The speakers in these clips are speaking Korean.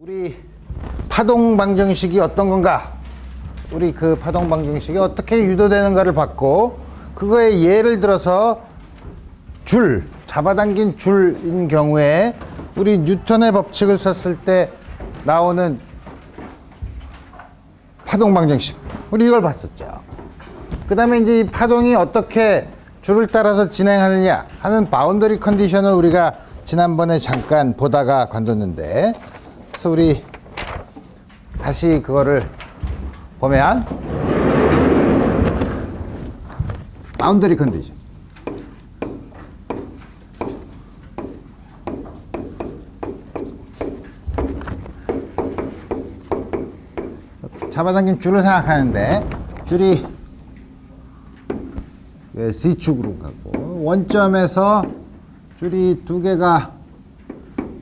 우리 파동 방정식이 어떤 건가? 우리 그 파동 방정식이 어떻게 유도되는가를 봤고, 그거에 예를 들어서 줄, 잡아당긴 줄인 경우에 우리 뉴턴의 법칙을 썼을 때 나오는 파동 방정식, 우리 이걸 봤었죠. 그 다음에 이제 이 파동이 어떻게 줄을 따라서 진행하느냐 하는 바운더리 컨디션을 우리가 지난번에 잠깐 보다가 관뒀는데, 그래서 우리 다시 그거를 보면 바운더리 컨디션, 잡아당긴 줄을 생각하는데, 줄이 C축으로 가고 원점에서 줄이 두 개가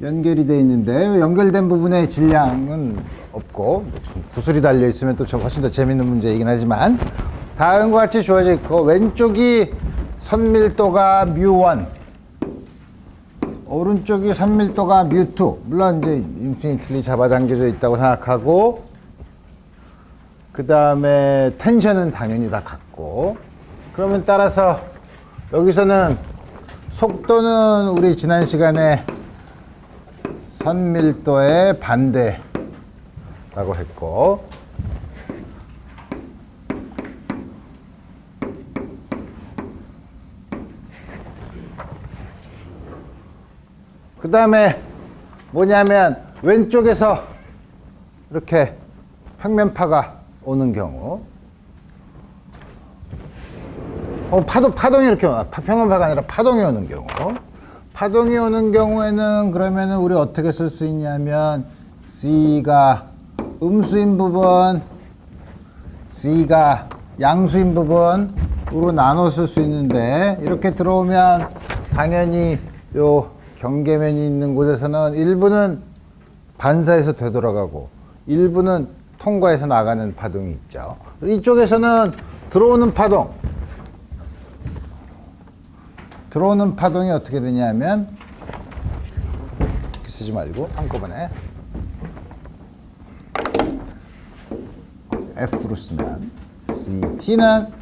연결이 되어 있는데 연결된 부분의 질량은 없고, 구슬이 달려 있으면 또 훨씬 더 재밌는 문제이긴 하지만 다음과 같이 주어져 있고, 왼쪽이 선밀도가 µ1, 오른쪽이 선밀도가 µ2. 물론 이제 인피니틀리 잡아당겨져 있다고 생각하고, 그 다음에 텐션은 당연히 다 같고, 그러면 따라서 여기서는 속도는 우리 지난 시간에 선밀도의 반대라고 했고, 그 다음에 뭐냐면 왼쪽에서 이렇게 평면파가 오는 경우, 파동이 이렇게 와. 평면파가 아니라 파동이 오는 경우. 파동이 오는 경우에는 그러면은 우리 어떻게 쓸 수 있냐면, C가 음수인 부분, C가 양수인 부분으로 나눠 쓸 수 있는데, 이렇게 들어오면 당연히 요 경계면이 있는 곳에서는 일부는 반사해서 되돌아가고 일부는 통과해서 나가는 파동이 있죠. 이쪽에서는 들어오는 파동이 어떻게 되냐면, 이렇게 쓰지 말고 한꺼번에 F로 쓰면 CT는,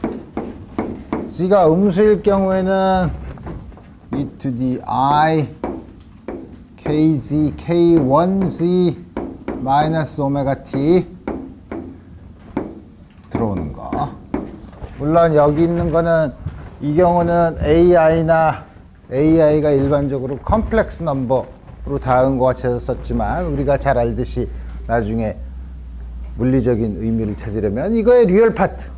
C가 음수일 경우에는 e to the I KZ K1Z 마이너스 오메가 T 들어오는 거. 물론 여기 있는 거는, 이 경우는 AI가 일반적으로 컴플렉스 넘버로 다음과 같이 해서 썼지만, 우리가 잘 알듯이 나중에 물리적인 의미를 찾으려면 이거의 리얼 파트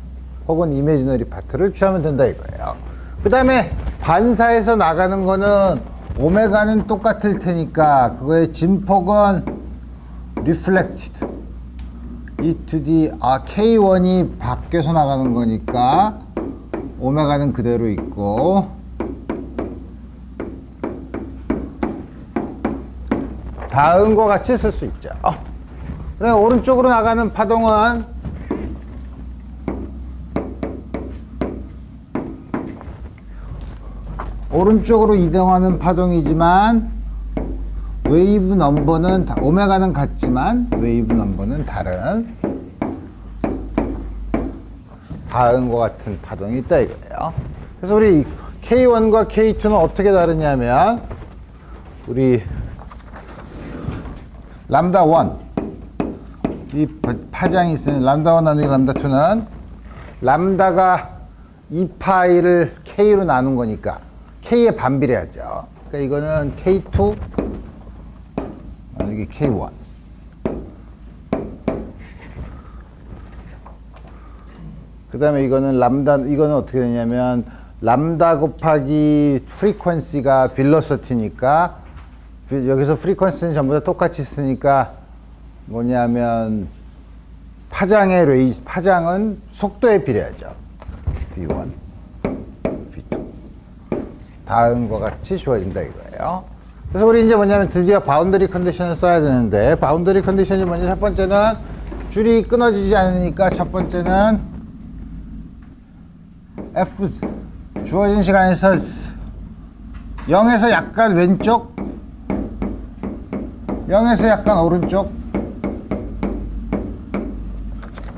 혹은 이미지너리 파트를 취하면 된다 이거예요. 그 다음에 반사해서 나가는 거는 오메가는 똑같을 테니까 그거의 진폭은 reflected, e to the K1이 밖에서 나가는 거니까 오메가는 그대로 있고, 다음과 같이 쓸 수 있죠. 그다음에 오른쪽으로 나가는 파동은 오른쪽으로 이동하는 파동이지만 웨이브 넘버는 오메가는 같지만 웨이브 넘버는 다른, 다음과 같은 파동이 있다 이거예요. 그래서 우리 K1과 K2는 어떻게 다르냐면, 우리 람다1, 이 파장이 있으면 람다1 나누기 람다2는 람다가 2파이를 K로 나눈 거니까 K에 반비례하죠. 그러니까 이거는 K2 나누기 K1. 그 다음에 이거는 이거는 어떻게 되냐면, 람다 곱하기 프리퀀시가 벨로시티니까, 여기서 프리퀀시는 전부 다 똑같이 쓰니까 뭐냐면, 파장은 속도에 비례하죠. V1, V2. 다음과 같이 주어진다 이거예요. 그래서 우리 이제 뭐냐면 드디어 바운더리 컨디션을 써야 되는데, 바운더리 컨디션이 먼저 첫 번째는 줄이 끊어지지 않으니까, 첫 번째는 F 주어진 시간에서 0에서 약간 왼쪽, 0에서 약간 오른쪽,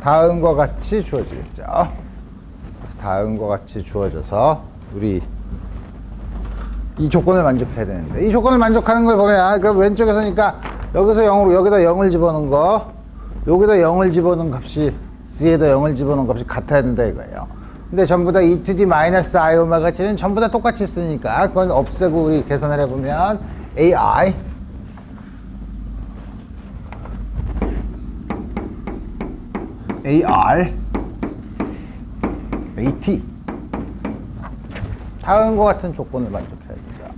다음과 같이 주어지겠죠. 그래서 다음과 같이 주어져서 우리 이 조건을 만족해야 되는데, 이 조건을 만족하는 걸 보면, 그럼 왼쪽에서니까 여기서 0으로 여기다 0을 집어넣은 거, 여기다 0을 집어넣은 값이 C에다 0을 집어넣은 값이 같아야 된다 이거예요. 근데 전부 다 e to the 마이너스 I 오메가 t는 전부 다 똑같이 쓰니까 그건 없애고 우리 계산을 해보면 AI AR AT 다음과 같은 조건을 만족해야 되죠.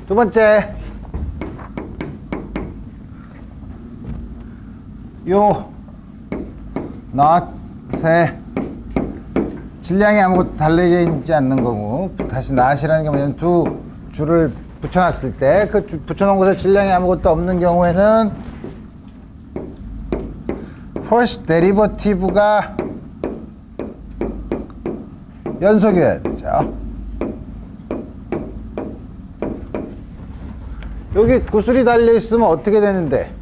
두 번째, 요 not에 질량이 아무것도 달려져 있지 않는 경우, 다시 not이라는 게 뭐냐면 두 줄을 붙여놨을 때 그 붙여놓은 곳에 질량이 아무것도 없는 경우에는 first derivative가 연속이어야 되죠. 여기 구슬이 달려있으면 어떻게 되는데,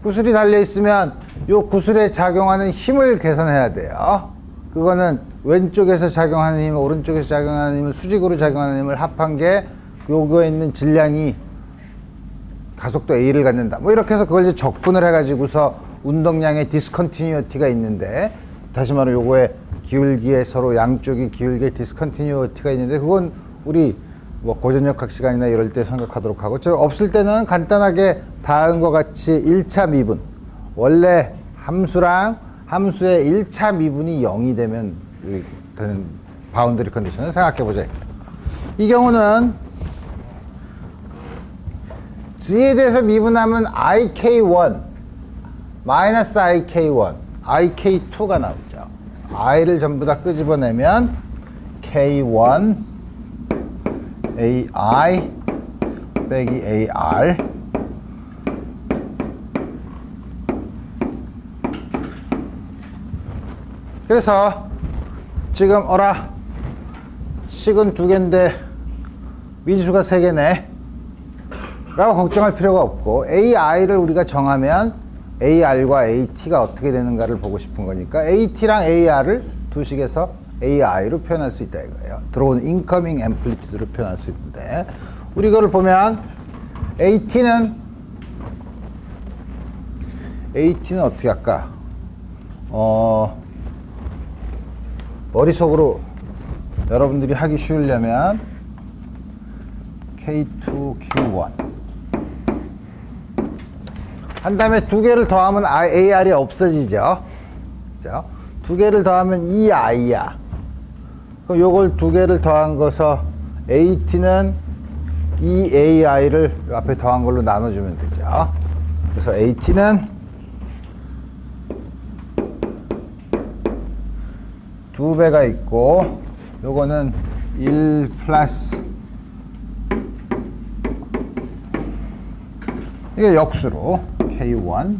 구슬이 달려있으면 요 구슬에 작용하는 힘을 계산해야 돼요. 그거는 왼쪽에서 작용하는 힘, 오른쪽에서 작용하는 힘을, 수직으로 작용하는 힘을 합한 게 요거에 있는 질량이 가속도 A를 갖는다. 뭐 이렇게 해서 그걸 이제 적분을 해가지고서 운동량의 디스컨티뉴어티가 있는데, 다시 말해 요거의 기울기에 서로 양쪽이 기울기에 디스컨티뉴어티가 있는데, 그건 우리 뭐 고전역학 시간이나 이럴 때 생각하도록 하고, 저 없을 때는 간단하게 다음과 같이 1차 미분, 원래 함수의 1차 미분이 0이 되면 되는 바운더리 컨디션을 생각해 보자. 이 경우는 G에 대해서 미분하면 IK1 마이너스 IK1 IK2가 나오죠. I를 전부 다 끄집어내면 K1 AI 빼기 AR 그래서 지금 식은 2개인데 미지수가 3개네 라고 걱정할 필요가 없고, AI를 우리가 정하면 AR과 AT가 어떻게 되는가를 보고 싶은 거니까 AT랑 AR을 두 식에서 AI로 표현할 수 있다 이거예요. 들어오는 인커밍 앰플리튜드로 표현할 수 있는데, 우리 이거를 보면 AT는 어떻게 할까? 머릿속으로 여러분들이 하기 쉬우려면 K2, K1 한 다음에 2개를 더하면 AR이 없어지죠. 그죠? 2개를 더하면 EI야. 그럼 요걸 2개를 더한 거서 AT는 EAI를 앞에 더한 걸로 나눠주면 되죠. 그래서 AT는 2배가 있고, 요거는 1 플러스, 이게 역수로 K1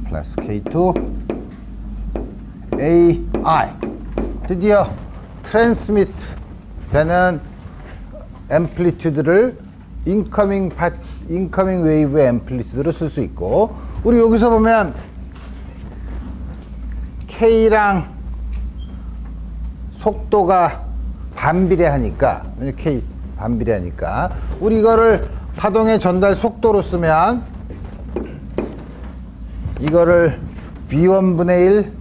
플러스 K2 AI 드디어 트랜스미트 되는 앰플리튜드를 인커밍 웨이브의 앰플리튜드로 쓸 수 있고, 우리 여기서 보면 K랑 속도가 반비례하니까, K 반비례하니까 우리 이거를 파동의 전달 속도로 쓰면 이거를 V1분의 1,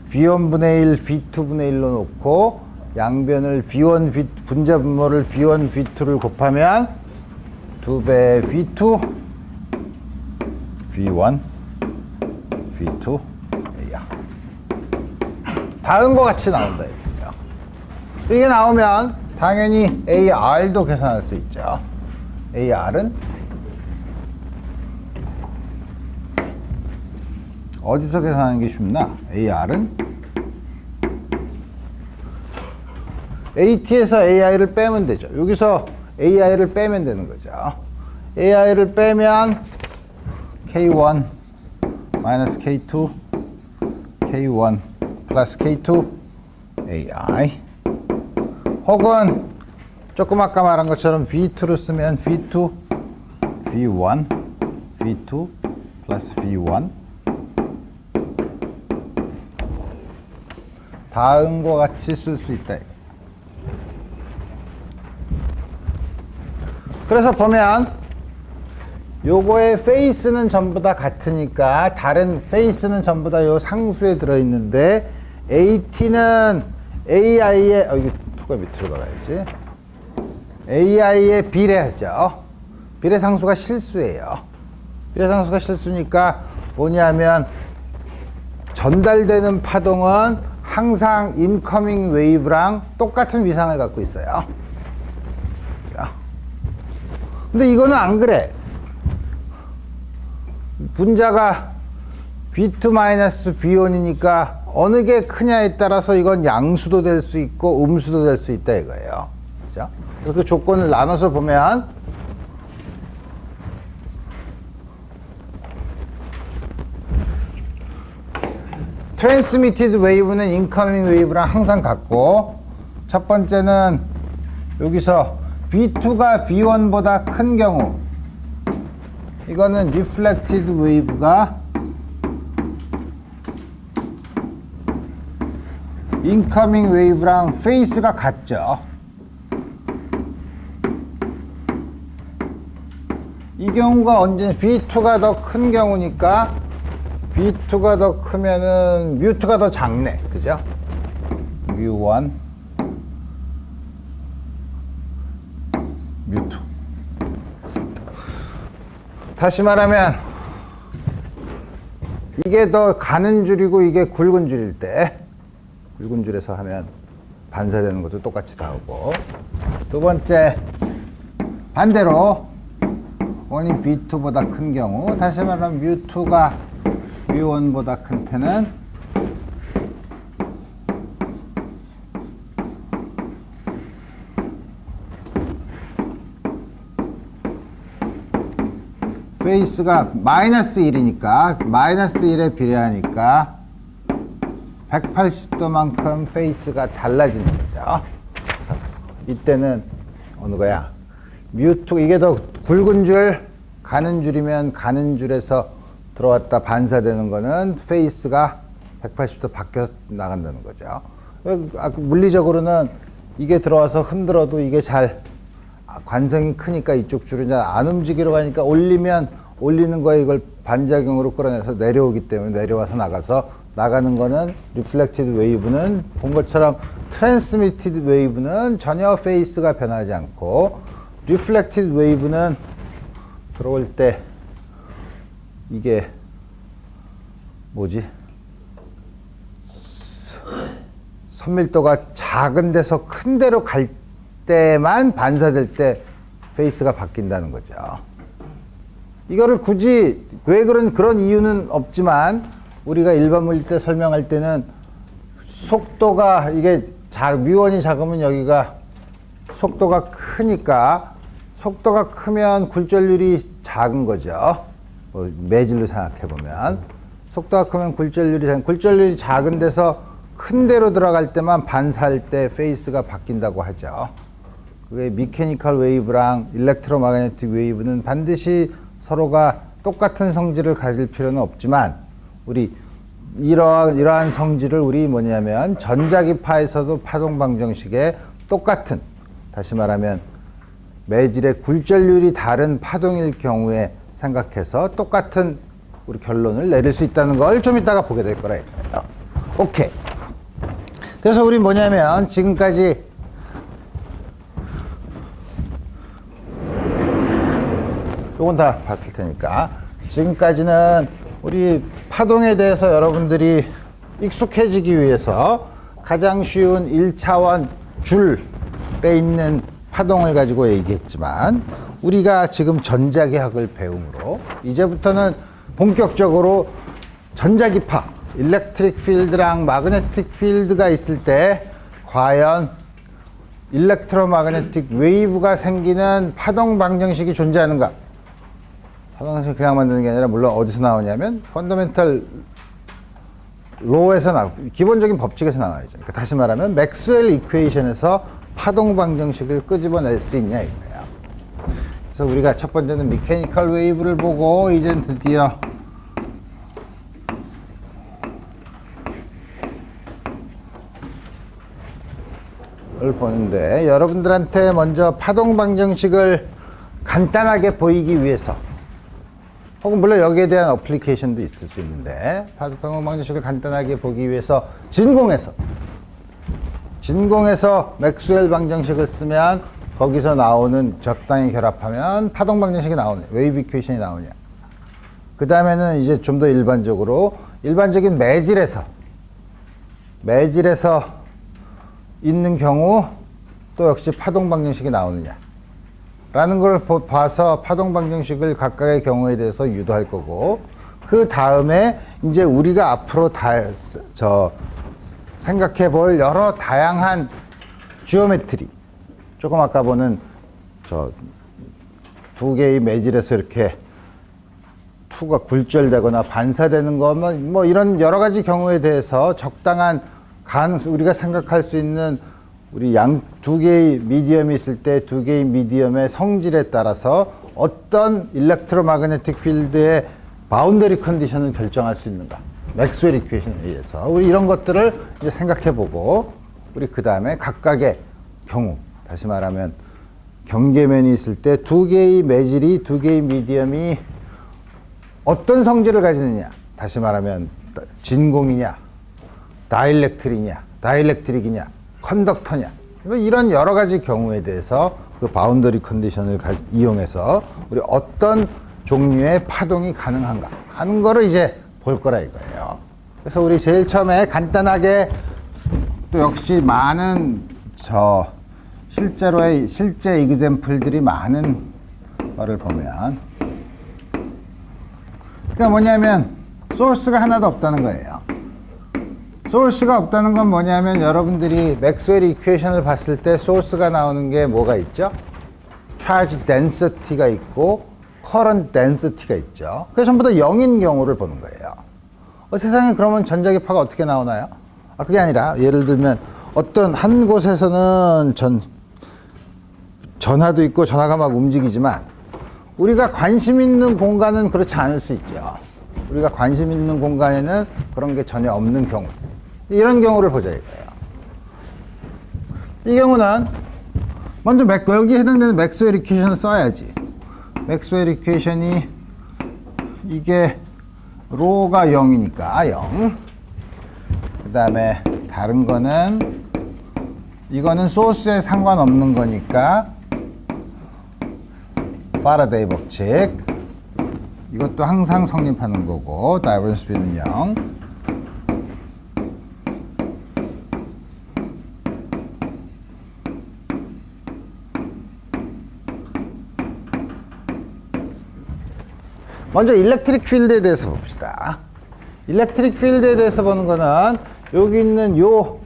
V1분의 1, V2분의 1로 놓고 양변을 V1, 분자 분모를 V1, V2를 곱하면 2배 V2, V1, V2, A야. 다음과 같이 나온다. 이게 나오면 당연히 AR도 계산할 수 있죠. AR은 어디서 계산하는 게 쉽나? AR은 AT에서 AI를 빼면 되죠. 여기서 AI를 빼면 되는 거죠. AI를 빼면 K1 마이너스 K2 K1 플러스 K2 AI, 혹은 조금 아까 말한 것처럼 V2를 쓰면 V2 V1 V2 플러스 V1 다음과 같이 쓸 수 있다. 그래서 보면 요거의 페이스는 전부 다 같으니까 다른 페이스는 전부 다 요 상수에 들어있는데 AT는 AI의 이게 2가 밑으로 나가야지. AI에 비례하죠. 비례상수가 실수예요. 비례상수가 실수니까 뭐냐면 전달되는 파동은 항상 인커밍 웨이브랑 똑같은 위상을 갖고 있어요. 근데 이거는 안 그래. 분자가 B2-B1이니까 어느 게 크냐에 따라서 이건 양수도 될 수 있고 음수도 될 수 있다 이거예요. 그죠? 그래서 그 조건을 나눠서 보면 트랜스미티드 웨이브는 인커밍 웨이브랑 항상 같고, 첫 번째는 여기서 V2가 V1보다 큰 경우, 이거는 리플렉티드 웨이브가 인커밍 웨이브랑 페이스가 같죠. 이 경우가 언제 V2가 더 큰 경우니까 V2가 더 크면은 뮤2가 더 작네. 그죠? 뮤1 뮤2. 다시 말하면 이게 더 가는 줄이고 이게 굵은 줄일 때, 굵은 줄에서 하면 반사되는 것도 똑같이 나오고, 두 번째 반대로 원이 V2보다 큰 경우, 다시 말하면 뮤2가 뮤1보다 큰 때는 페이스가 마이너스 1이니까 마이너스 1에 비례하니까 180도만큼 페이스가 달라지는 거죠. 그래서 이때는 어느 거야? 뮤2, 이게 더 굵은 줄, 가는 줄이면 가는 줄에서 들어왔다 반사되는 거는 페이스가 180도 바뀌어 나간다는 거죠. 물리적으로는 이게 들어와서 흔들어도 이게 잘 관성이 크니까 이쪽 줄은 잘 안 움직이려고 하니까 올리면 올리는 거에 이걸 반작용으로 끌어내서 내려오기 때문에 내려와서 나가는 거는 리플렉티드 웨이브는 본 것처럼 트랜스미티드 웨이브는 전혀 페이스가 변하지 않고, 리플렉티드 웨이브는 들어올 때 이게 뭐지? 선밀도가 작은 데서 큰 데로 갈 때만 반사될 때 페이스가 바뀐다는 거죠. 이거를 굳이 왜 그런 이유는 없지만, 우리가 일반 물리 때 설명할 때는 속도가 이게 뮤1이 작으면 여기가 속도가 크니까, 속도가 크면 굴절률이 작은 거죠. 매질로 생각해 보면 속도가 크면 굴절률이 작은 데서 큰 데로 들어갈 때만 반사할 때 페이스가 바뀐다고 하죠. 그게 미케니컬 웨이브랑 일렉트로마그네틱 웨이브는 반드시 서로가 똑같은 성질을 가질 필요는 없지만, 우리 이러한 성질을 우리 뭐냐면 전자기파에서도 파동 방정식에 똑같은, 다시 말하면 매질의 굴절률이 다른 파동일 경우에 생각해서 똑같은 우리 결론을 내릴 수 있다는 걸 좀 이따가 보게 될 거래요. 오케이. 그래서 우리 뭐냐면 지금까지 요건 다 봤을 테니까, 지금까지는 우리 파동에 대해서 여러분들이 익숙해지기 위해서 가장 쉬운 1차원 줄에 있는 파동을 가지고 얘기했지만, 우리가 지금 전자기학을 배움으로 이제부터는 본격적으로 전자기파, 일렉트릭 필드랑 마그네틱 필드가 있을 때 과연 일렉트로마그네틱 웨이브가 생기는 파동 방정식이 존재하는가? 파동 방정식이 그냥 만드는 게 아니라 물론 어디서 나오냐면 펀더멘털 로에서 기본적인 법칙에서 나와야죠. 그러니까 다시 말하면 맥스웰 이퀘이션에서 파동 방정식을 끄집어낼 수 있냐 이거예요. 그래서 우리가 첫 번째는 미케니컬 웨이브를 보고, 이젠 드디어 보는데 여러분들한테 먼저 파동 방정식을 간단하게 보이기 위해서 혹은 물론 여기에 대한 어플리케이션도 있을 수 있는데 파동 방정식을 간단하게 보기 위해서 진공에서 맥스웰 방정식을 쓰면 거기서 나오는 적당히 결합하면 파동 방정식이 나오냐, 웨이브 이퀘이션이 나오냐. 그 다음에는 이제 좀 더 일반적인 매질에서 있는 경우 또 역시 파동 방정식이 나오느냐 라는 걸 봐서 파동 방정식을 각각의 경우에 대해서 유도할 거고, 그 다음에 이제 우리가 앞으로 생각해 볼 여러 다양한 지오메트리, 조금 아까 보는 두 개의 매질에서 이렇게 투가 굴절되거나 반사되는 거 뭐 이런 여러 가지 경우에 대해서 적당한 우리가 생각할 수 있는 우리 두 개의 미디엄이 있을 때 두 개의 미디엄의 성질에 따라서 어떤 일렉트로마그네틱 필드의 바운더리 컨디션을 결정할 수 있는가, 맥스웰 이퀘이션에 의해서 우리 이런 것들을 이제 생각해 보고, 우리 그 다음에 각각의 경우, 다시 말하면 경계면이 있을 때 두 개의 매질이, 두 개의 미디엄이 어떤 성질을 가지느냐, 다시 말하면 진공이냐, 다이일렉트릭이냐, 컨덕터냐, 이런 여러 가지 경우에 대해서 그 바운더리 컨디션을 이용해서 우리 어떤 종류의 파동이 가능한가 하는 거를 이제 볼 거라 이거예요. 그래서 우리 제일 처음에 간단하게, 또 역시 많은 실제 이그젬플들이 많은 거를 보면, 그러니까 뭐냐면 소스가 하나도 없다는 거예요. 소스가 없다는 건 뭐냐면 여러분들이 맥스웰 이퀘이션을 봤을 때 소스가 나오는 게 뭐가 있죠? 차지 덴시티가 있고 커런트 덴시티가 있죠. 그래서 전부 다 0인 경우를 보는 거예요. 세상에 그러면 전자기파가 어떻게 나오나요? 그게 아니라 예를 들면 어떤 한 곳에서는 전하도 있고 전하가 막 움직이지만 우리가 관심 있는 공간은 그렇지 않을 수 있죠. 우리가 관심 있는 공간에는 그런 게 전혀 없는 경우, 이런 경우를 보자 이거예요. 이 경우는 먼저 여기에 해당되는 맥스웰 이퀘이션을 써야지. 맥스웰 이퀘이션이 이게 로가 0이니까 0. 그 다음에 다른 거는 이거는 소스에 상관없는 거니까 파라데이 법칙, 이것도 항상 성립하는 거고, 다이버전스 B는 0. 먼저 일렉트릭 필드에 대해서 봅시다. 일렉트릭 필드에 대해서 보는 거는 여기 있는 요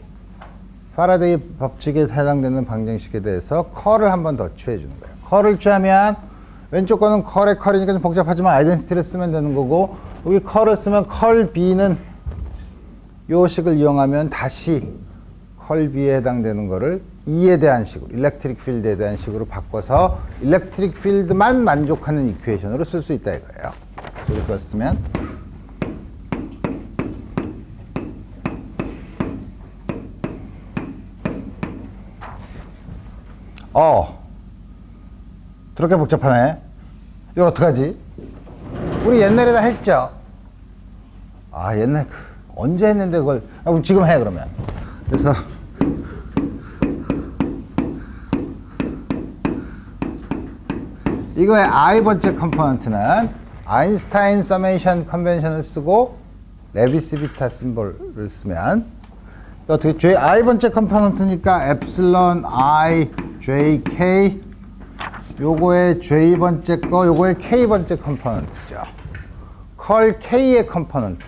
파라데이 법칙에 해당되는 방정식에 대해서 컬을 한 번 더 취해 주는 거예요. 컬을 취하면 왼쪽 거는 컬의 컬이니까 좀 복잡하지만 아이덴티티를 쓰면 되는 거고, 여기 컬을 쓰면 컬 B는 요 식을 이용하면 다시 컬 B에 해당되는 거를 E에 대한 식으로, 일렉트릭 필드에 대한 식으로 바꿔서 일렉트릭 필드만 만족하는 이퀘이션으로 쓸 수 있다 이거예요. 이렇게 쓰면 그렇게 복잡하네. 이걸 어떡하지? 우리 옛날에 다 했죠. 옛날 언제 했는데 그걸. 그럼 지금 해 그러면. 그래서 이거의 i번째 컴포넌트는 아인슈타인 서메이션 컨벤션을 쓰고 레비스-비타 심볼을 쓰면 어떻게 i번째 컴포넌트니까 엡실론 i jk, 요거의 j번째 거, 요거의 k번째 컴포넌트죠. 컬 k의 컴포넌트,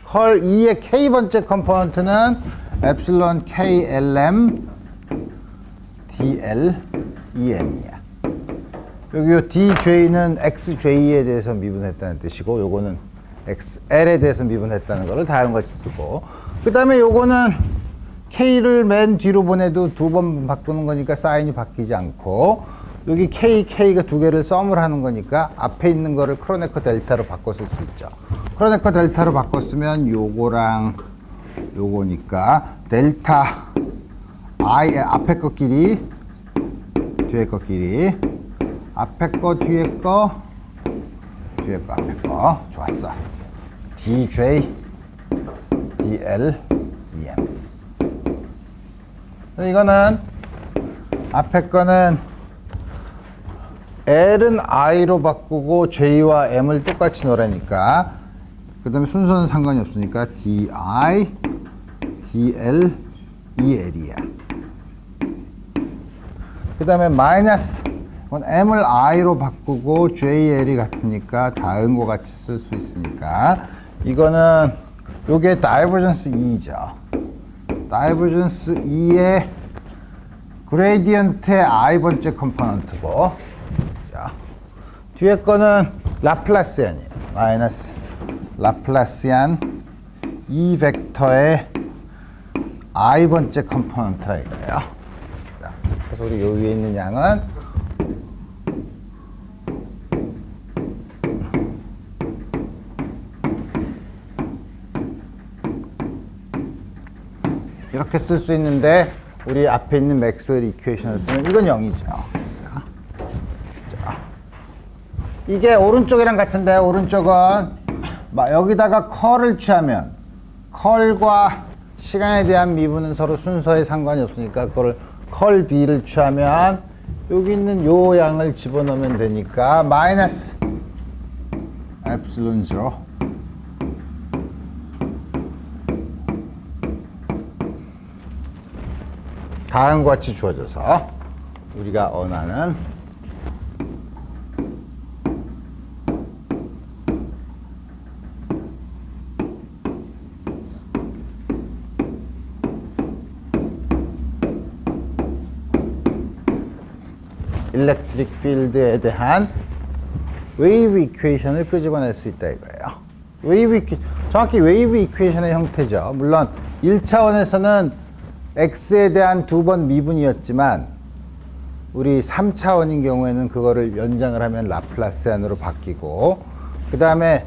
컬 2의 k번째 컴포넌트는 엡실론 klm dl em이야. 여기 요 DJ는 XJ에 대해서 미분했다는 뜻이고, 요거는 XL에 대해서 미분했다는 거를 다음같이 쓰고, 그 다음에 요거는 K를 맨 뒤로 보내도 두 번 바꾸는 거니까 사인이 바뀌지 않고, 여기 K가 두 개를 썸을 하는 거니까 앞에 있는 거를 크로네커 델타로 바꿔 쓸 수 있죠. 크로네커 델타로 바꿨으면 요거랑 요거니까 델타 앞에 거 길이, 뒤에 거 길이, 앞에 거, 뒤에 거, 뒤에 거, 앞에 거. 좋았어. DJ, DL, EM. 이거는 앞에 거는 L은 I로 바꾸고 J와 M을 똑같이 넣으라니까. 그 다음에 순서는 상관이 없으니까 DI, DL, EL이야. 그 다음에 마이너스, M을 I로 바꾸고 JL이 같으니까 다음과 같이 쓸 수 있으니까 이거는 요게 다이버전스 E죠. 다이버전스 E의 그레디언트의 I번째 컴포넌트고, 자, 뒤에 거는 라플라시안이에요. 마이너스 라플라시안 E 벡터의 I번째 컴포넌트라 이거예요. 자, 그래서 우리 요 위에 있는 양은 이렇게 쓸 수 있는데 우리 앞에 있는 맥스웰 이퀘이션을 쓰면 이건 0이죠. 자, 이게 오른쪽이랑 같은데 오른쪽은 여기다가 컬을 취하면 컬과 시간에 대한 미분은 서로 순서에 상관이 없으니까 그걸 컬 B를 취하면 여기 있는 요 양을 집어넣으면 되니까 마이너스 엡실론 0 다음과 같이 주어져서 우리가 원하는 일렉트릭 필드에 대한 웨이브 이퀘이션을 끄집어낼 수 있다 이거예요. 정확히 웨이브 이퀘이션의 형태죠. 물론 1차원에서는 x에 대한 2번 미분이었지만 우리 3차원인 경우에는 그거를 연장을 하면 라플라시안으로 바뀌고, 그 다음에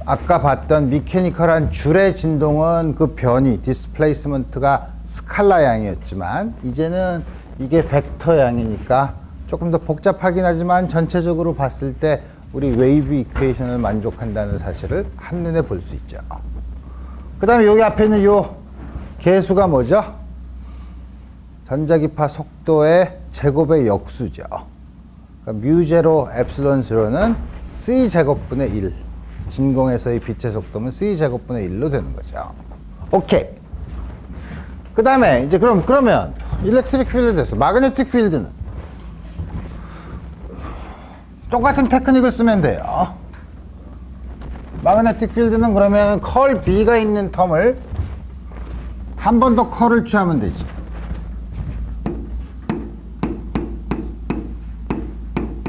아까 봤던 미케니컬한 줄의 진동은 그 변이 디스플레이스먼트가 스칼라 양이었지만 이제는 이게 벡터 양이니까 조금 더 복잡하긴 하지만 전체적으로 봤을 때 우리 웨이브 이퀘이션을 만족한다는 사실을 한눈에 볼 수 있죠. 그 다음에 여기 앞에 있는 요 계수가 뭐죠? 전자기파 속도의 제곱의 역수죠. 그러니까 뮤제로 엡실론 0는 c 제곱분의 1. 진공에서의 빛의 속도는 c 제곱분의 1로 되는 거죠. 오케이. 그 다음에 이제 그러면 일렉트릭 필드 됐어. 마그네틱 필드는 똑같은 테크닉을 쓰면 돼요. 마그네틱 필드는 그러면 컬 B가 있는 텀을 한 번 더 컬을 취하면 되지.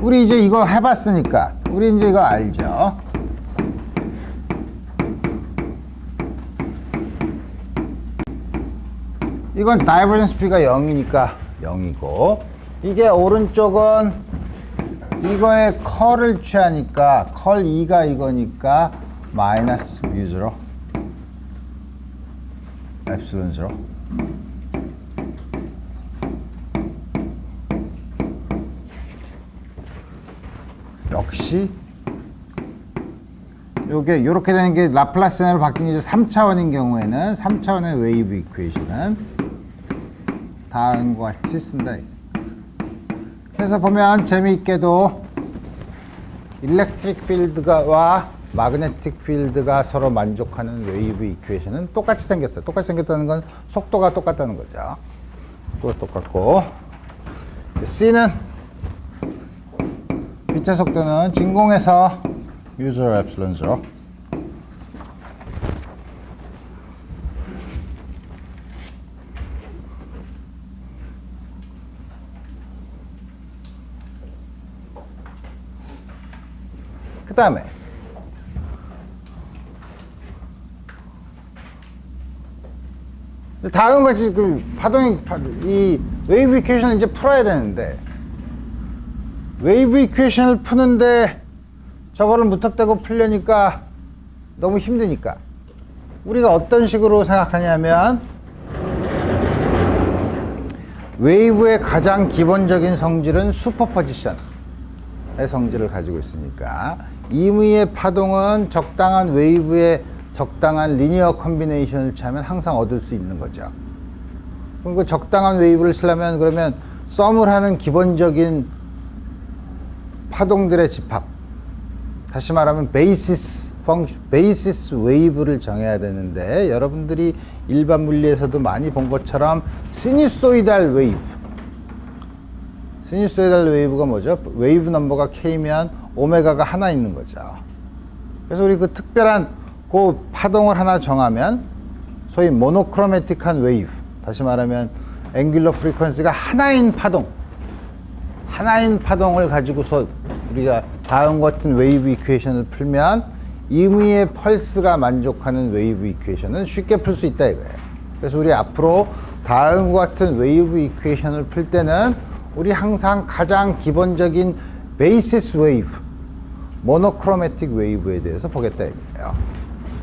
우리 이제 이거 해봤으니까 우리 이제 이거 알죠. 이건 다이버전스 P가 0이니까 0이고, 이게 오른쪽은 이거에 컬을 취하니까 컬 2가 이거니까 마이너스 뮤0 엡실론 0. 역시 요게 요렇게 되는 게 라플라시안으로 바뀐 게 이제 3차원인 경우에는 3차원의 웨이브 이퀘이션은 다음과 같이 쓴다. 그래서 보면 재미있게도 일렉트릭 필드와 마그네틱 필드가 서로 만족하는 웨이브 이퀘이션은 똑같이 생겼어요. 똑같이 생겼다는 건 속도가 똑같다는 거죠. 속도가 똑같고, C는 빛의 속도는 진공에서 뮤0 엡실론 0. 그 다음에 다음과 같이 그 이 웨이브 이퀘이션을 이제 풀어야 되는데, 웨이브 이퀘이션을 푸는데 저거를 무턱대고 풀려니까 너무 힘드니까 우리가 어떤 식으로 생각하냐면 웨이브의 가장 기본적인 성질은 슈퍼포지션의 성질을 가지고 있으니까 임의의 파동은 적당한 웨이브의 적당한 리니어 컨비네이션을 취하면 항상 얻을 수 있는 거죠. 그럼 그 적당한 웨이브를 쓰려면 그러면 썸을 하는 기본적인 파동들의 집합, 다시 말하면 베이시스 웨이브를 정해야 되는데, 여러분들이 일반 물리에서도 많이 본 것처럼 시누소이달 웨이브가 뭐죠? 웨이브 넘버가 K면 오메가가 하나 있는 거죠. 그래서 우리 그 특별한 그 파동을 하나 정하면 소위 모노크로매틱한 웨이브, 다시 말하면 앵귤러 프리퀀시가 하나인 파동을 가지고서 우리가 다음과 같은 웨이브 이퀘이션을 풀면 임의의 펄스가 만족하는 웨이브 이퀘이션은 쉽게 풀 수 있다 이거예요. 그래서 우리 앞으로 다음과 같은 웨이브 이퀘이션을 풀 때는 우리 항상 가장 기본적인 베이시스 웨이브, 모노크로매틱 웨이브에 대해서 보겠다 이거예요.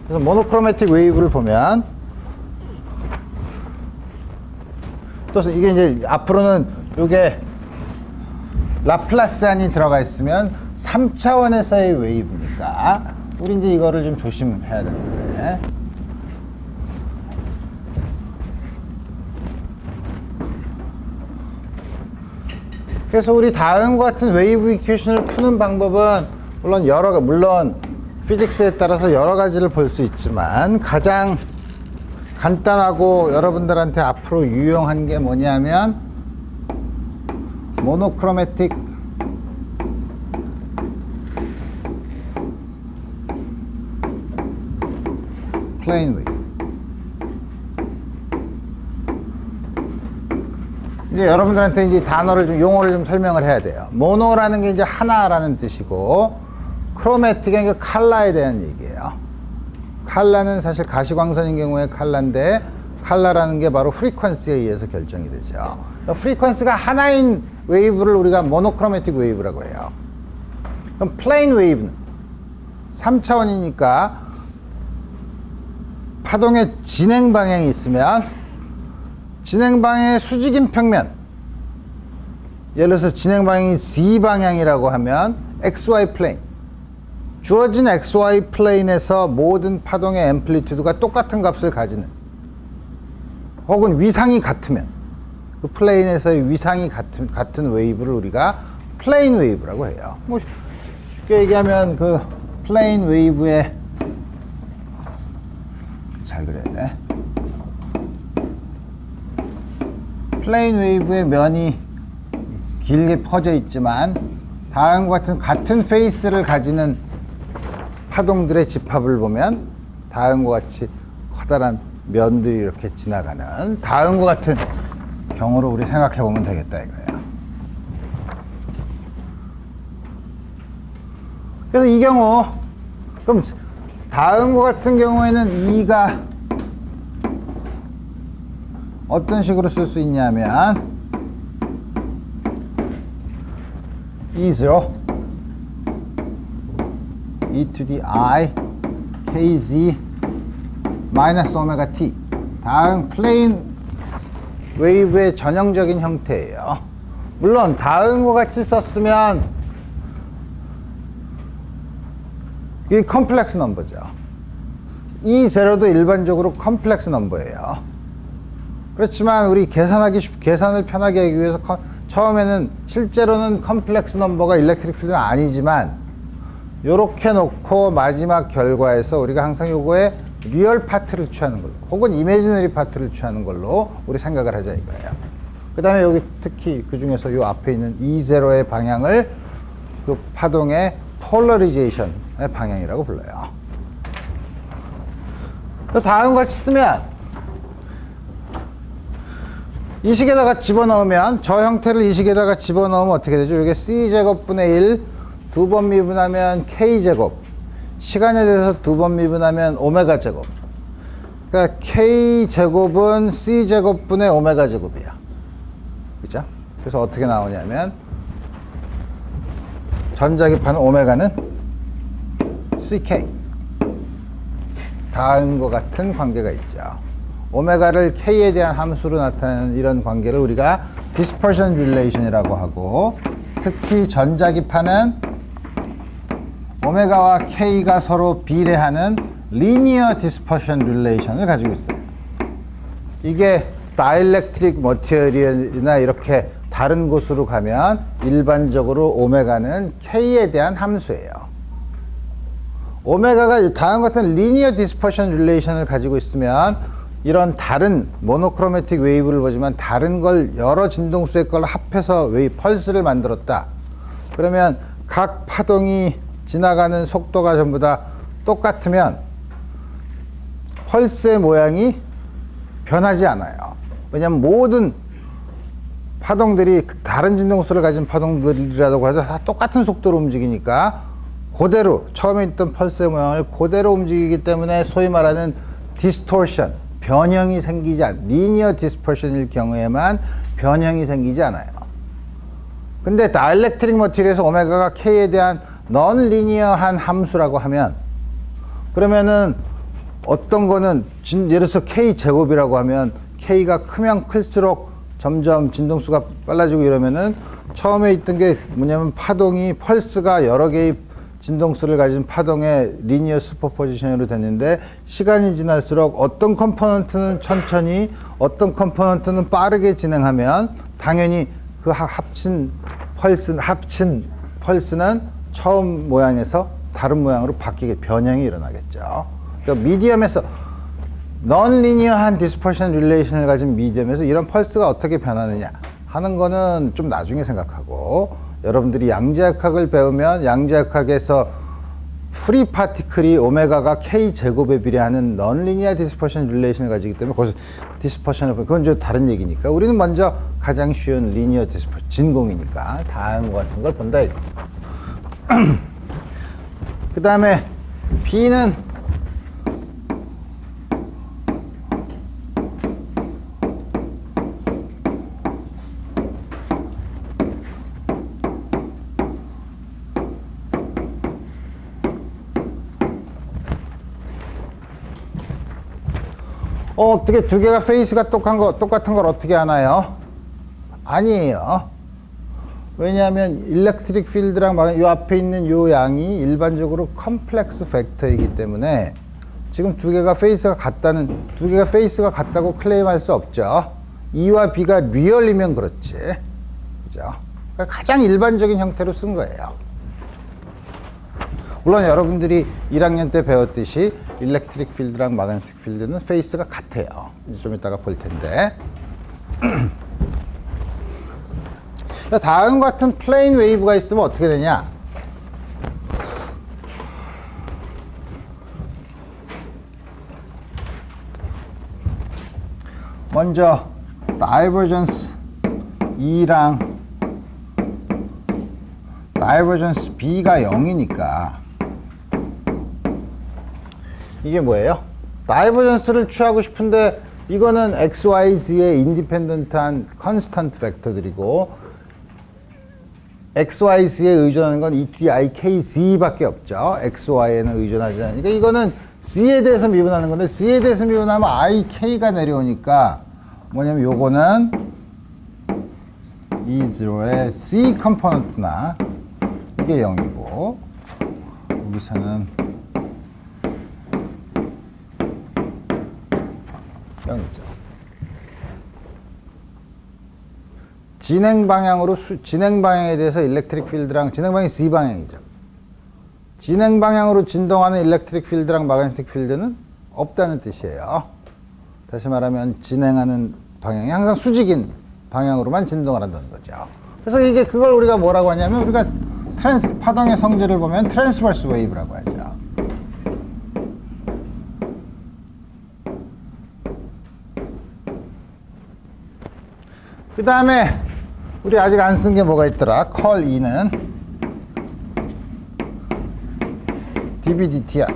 그래서 모노크로매틱 웨이브를 보면 또 이게 이제 앞으로는 요게 라플라스안이 들어가 있으면 3차원에서의 웨이브니까 우리 이제 이거를 좀 조심해야 되는데, 그래서 우리 다음과 같은 웨이브 이퀘이션을 푸는 방법은 물론 피직스에 따라서 여러 가지를 볼 수 있지만 가장 간단하고 여러분들한테 앞으로 유용한 게 뭐냐면 모노크로매틱 플레인 웨이브. 이제 여러분들한테 이제 용어를 좀 설명을 해야 돼요. 모노라는 게 이제 하나라는 뜻이고, 크로매틱은 그 칼라에 대한 얘기예요. 칼라는 사실 가시광선인 경우에 칼라인데, 칼라라는 게 바로 프리퀀시에 의해서 결정이 되죠. 그러니까 프리퀀시가 하나인 웨이브를 우리가 모노크로매틱 웨이브라고 해요. 그럼 플레인 웨이브는 3차원이니까 파동의 진행 방향이 있으면 진행 방향의 수직인 평면, 예를 들어서 진행 방향이 Z 방향이라고 하면 XY 플레인, 주어진 XY 플레인에서 모든 파동의 앰플리튜드가 똑같은 값을 가지는, 혹은 위상이 같으면, 그 플레인에서의 위상이 같은 웨이브를 우리가 플레인 웨이브라고 해요. 뭐 쉽게 얘기하면 그 플레인 웨이브의, 잘 그려야 돼. 플레인 웨이브의 면이 길게 퍼져 있지만 다음과 같은 페이스를 가지는 파동들의 집합을 보면 다음과 같이 커다란 면들이 이렇게 지나가는, 다음과 같은 경우로 우리 생각해 보면 되겠다 이거예요. 그래서 이 경우, 그럼 다음과 같은 경우에는 E가 어떤 식으로 쓸 수 있냐면 E0 e to the I kz 마이너스 오메가 t, 다음 플레인 웨이브의 전형적인 형태예요. 물론 다음과 같이 썼으면 이게 컴플렉스 넘버죠. E0도 일반적으로 컴플렉스 넘버예요. 그렇지만 우리 계산을 편하게 하기 위해서 처음에는 실제로는 컴플렉스 넘버가 일렉트릭 필드는 아니지만 요렇게 놓고 마지막 결과에서 우리가 항상 요거에 리얼 파트를 취하는 걸로, 혹은 이미지너리 파트를 취하는 걸로 우리 생각을 하자 이거예요. 그 다음에 여기 특히 그 중에서 요 앞에 있는 E0의 방향을 그 파동의 폴러리제이션의 방향이라고 불러요. 또 다음과 같이 쓰면 이 식에다가 집어넣으면, 저 형태를 이 식에다가 집어넣으면 어떻게 되죠? 이게 C제곱분의 1, 두 번 미분하면 K제곱, 시간에 대해서 두 번 미분하면 오메가 제곱. 그러니까 K제곱은 C제곱분의 오메가 제곱이야. 그죠? 그래서 어떻게 나오냐면 전자기파는 오메가는 CK, 다음과 같은 관계가 있죠. 오메가를 K에 대한 함수로 나타내는 이런 관계를 우리가 dispersion relation이라고 하고, 특히 전자기파는 오메가와 K가 서로 비례하는 linear dispersion relation을 가지고 있어요. 이게 dielectric material이나 이렇게 다른 곳으로 가면 일반적으로 오메가는 K에 대한 함수예요. 오메가가 다음과 같은 linear dispersion relation을 가지고 있으면 이런 다른 모노크로매틱 웨이브를 보지만 다른 걸 여러 진동수의 걸 합해서 펄스를 만들었다. 그러면 각 파동이 지나가는 속도가 전부 다 똑같으면 펄스의 모양이 변하지 않아요. 왜냐하면 모든 파동들이 다른 진동수를 가진 파동들이라고 해도 다 똑같은 속도로 움직이니까 그대로 처음에 있던 펄스의 모양을 그대로 움직이기 때문에 소위 말하는 디스토션, 변형이 생기지 않아요. 리니어 디스퍼션일 경우에만 변형이 생기지 않아요. 근데 다이렉트릭 머티리얼에서 오메가가 K에 대한 넌 리니어한 함수라고 하면, 그러면은 어떤 거는 예를 들어서 K 제곱이라고 하면 K가 크면 클수록 점점 진동수가 빨라지고 이러면은 처음에 있던 게 뭐냐면 파동이 펄스가 여러 개의 진동수를 가진 파동의 리니어 슈퍼포지션으로 됐는데, 시간이 지날수록 어떤 컴포넌트는 천천히 어떤 컴포넌트는 빠르게 진행하면 당연히 그 합친 펄스는 처음 모양에서 다른 모양으로 바뀌게 변형이 일어나겠죠. 그러니까 미디엄에서 넌리니어한 디스퍼션 릴레이션을 가진 미디엄에서 이런 펄스가 어떻게 변하느냐 하는 거는 좀 나중에 생각하고, 여러분들이 양자역학을 배우면 양자역학에서 프리 파티클이 오메가가 K 제곱에 비례하는 넌리니어 디스퍼션 릴레이션을 가지기 때문에 거기서 디스퍼션을 보면 그건 좀 다른 얘기니까 우리는 먼저 가장 쉬운 리니어 디스퍼션, 진공이니까 다양한 같은 걸 본다. 그 다음에 B는 어떻게 두 개가 페이스가 똑같은 걸 어떻게 하나요? 아니에요. 왜냐하면 일렉트릭 필드랑 말하는 요 앞에 있는 요 양이 일반적으로 컴플렉스 팩터이기 때문에 지금 두 개가 페이스가 같다고 클레임할 수 없죠. E와 B가 리얼이면 그렇지. 그죠? 그러니까 가장 일반적인 형태로 쓴 거예요. 물론 여러분들이 1학년 때 배웠듯이 일렉트릭 필드랑 마그네틱 필드는 페이스가 같아요. 이제 좀 이따가 볼 텐데. 다음과 같은 플레인 웨이브가 있으면 어떻게 되냐? 먼저 다이버전스 E랑 다이버전스 B가 0이니까 이게 뭐예요? 다이버전스를 취하고 싶은데 이거는 x, y, z의 인디펜던트한 컨스턴트 벡터들이고 x, y, z에 의존하는 건 e to the i, k, z 밖에 없죠. x, y에는 의존하지 않으니까 이거는 z에 대해서 미분하는 건데 z에 대해서 미분하면 i, k가 내려오니까 뭐냐면 요거는 E0의 c 컴포넌트나 이게 0이고 여기서는 0이죠. 진행 방향에 대해서 일렉트릭 필드랑 진행 방향이 Z 방향이죠. 진행 방향으로 진동하는 일렉트릭 필드랑 마그네틱 필드는 없다는 뜻이에요. 다시 말하면 진행하는 방향이 항상 수직인 방향으로만 진동을 한다는 거죠. 그래서 이게 그걸 우리가 뭐라고 하냐면 우리가 파동의 성질을 보면 트랜스버스 웨이브라고 하죠. 그 다음에 우리 아직 안 쓴 게 뭐가 있더라? 컬 E는 dBdt야.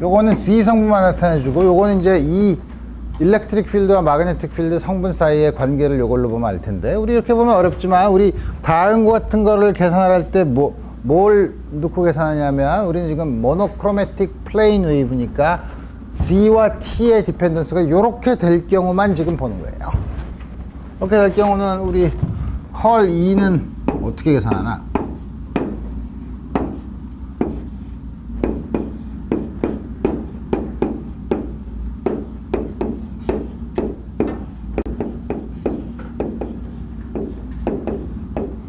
요거는 Z 성분만 나타내주고 요거는 이제 이 일렉트릭 필드와 마그네틱 필드 성분 사이의 관계를 요걸로 보면 알 텐데 우리 이렇게 보면 어렵지만 우리 다음과 같은 거를 계산할 때 뭘 넣고 계산하냐면 우리는 지금 모노크로매틱 플레인 웨이브니까 Z와 T의 디펜던스가 이렇게 될 경우만 지금 보는 거예요. 이렇게 될 경우는 우리 컬 2는 어떻게 계산하나?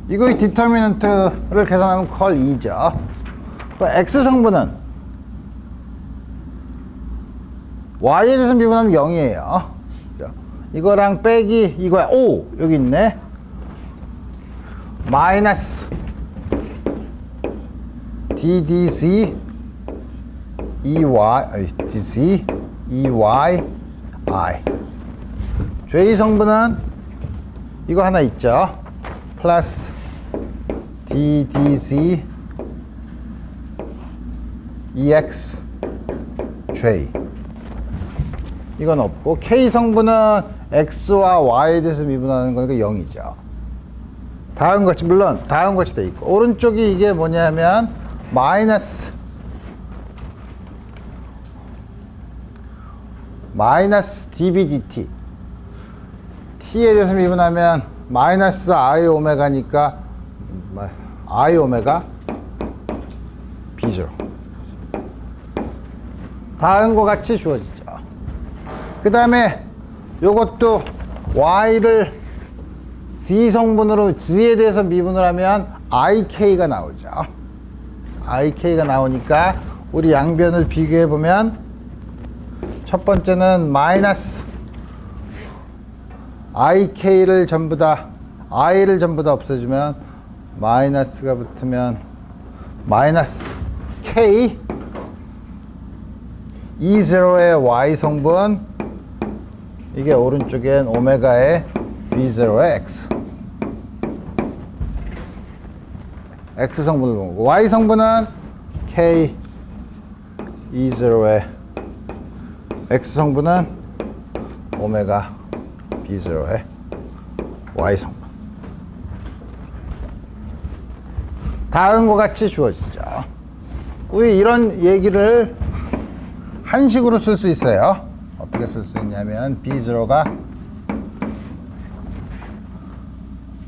이거의 디터미넌트를 계산하면 컬 2죠. X 성분은 Y에 대해서 미분하면 0이에요. 이거랑 빼기 이거야. 오! 여기 있네. 마이너스 DDC DC EY I. J 성분은 이거 하나 있죠. 플러스 DDC EX J. 이건 없고, K 성분은 X와 Y에 대해서 미분하는 거니까 0이죠. 다음과 같이, 물론 다음과 같이 돼 있고, 오른쪽이 이게 뭐냐면 마이너스 dBdt. T에 대해서 미분하면 마이너스 I 오메가니까 I 오메가 B죠. 다음과 같이 주어지죠. 그 다음에 요것도 Y를 C 성분으로 G에 대해서 미분을 하면 IK가 나오죠. IK가 나오니까 우리 양변을 비교해 보면 첫 번째는 마이너스 IK를 전부 다 I를 전부 다 없애주면 마이너스가 붙으면 마이너스 K E0의 Y 성분, 이게 오른쪽엔 오메가의 B0의 X. X 성분을 보고, Y 성분은 K E0의 X 성분은 오메가 B0의 Y 성분. 다음과 같이 주어지죠. 우리 이런 얘기를 한식으로 쓸 수 있어요. 어떻게 쓸 수 있냐면 B0가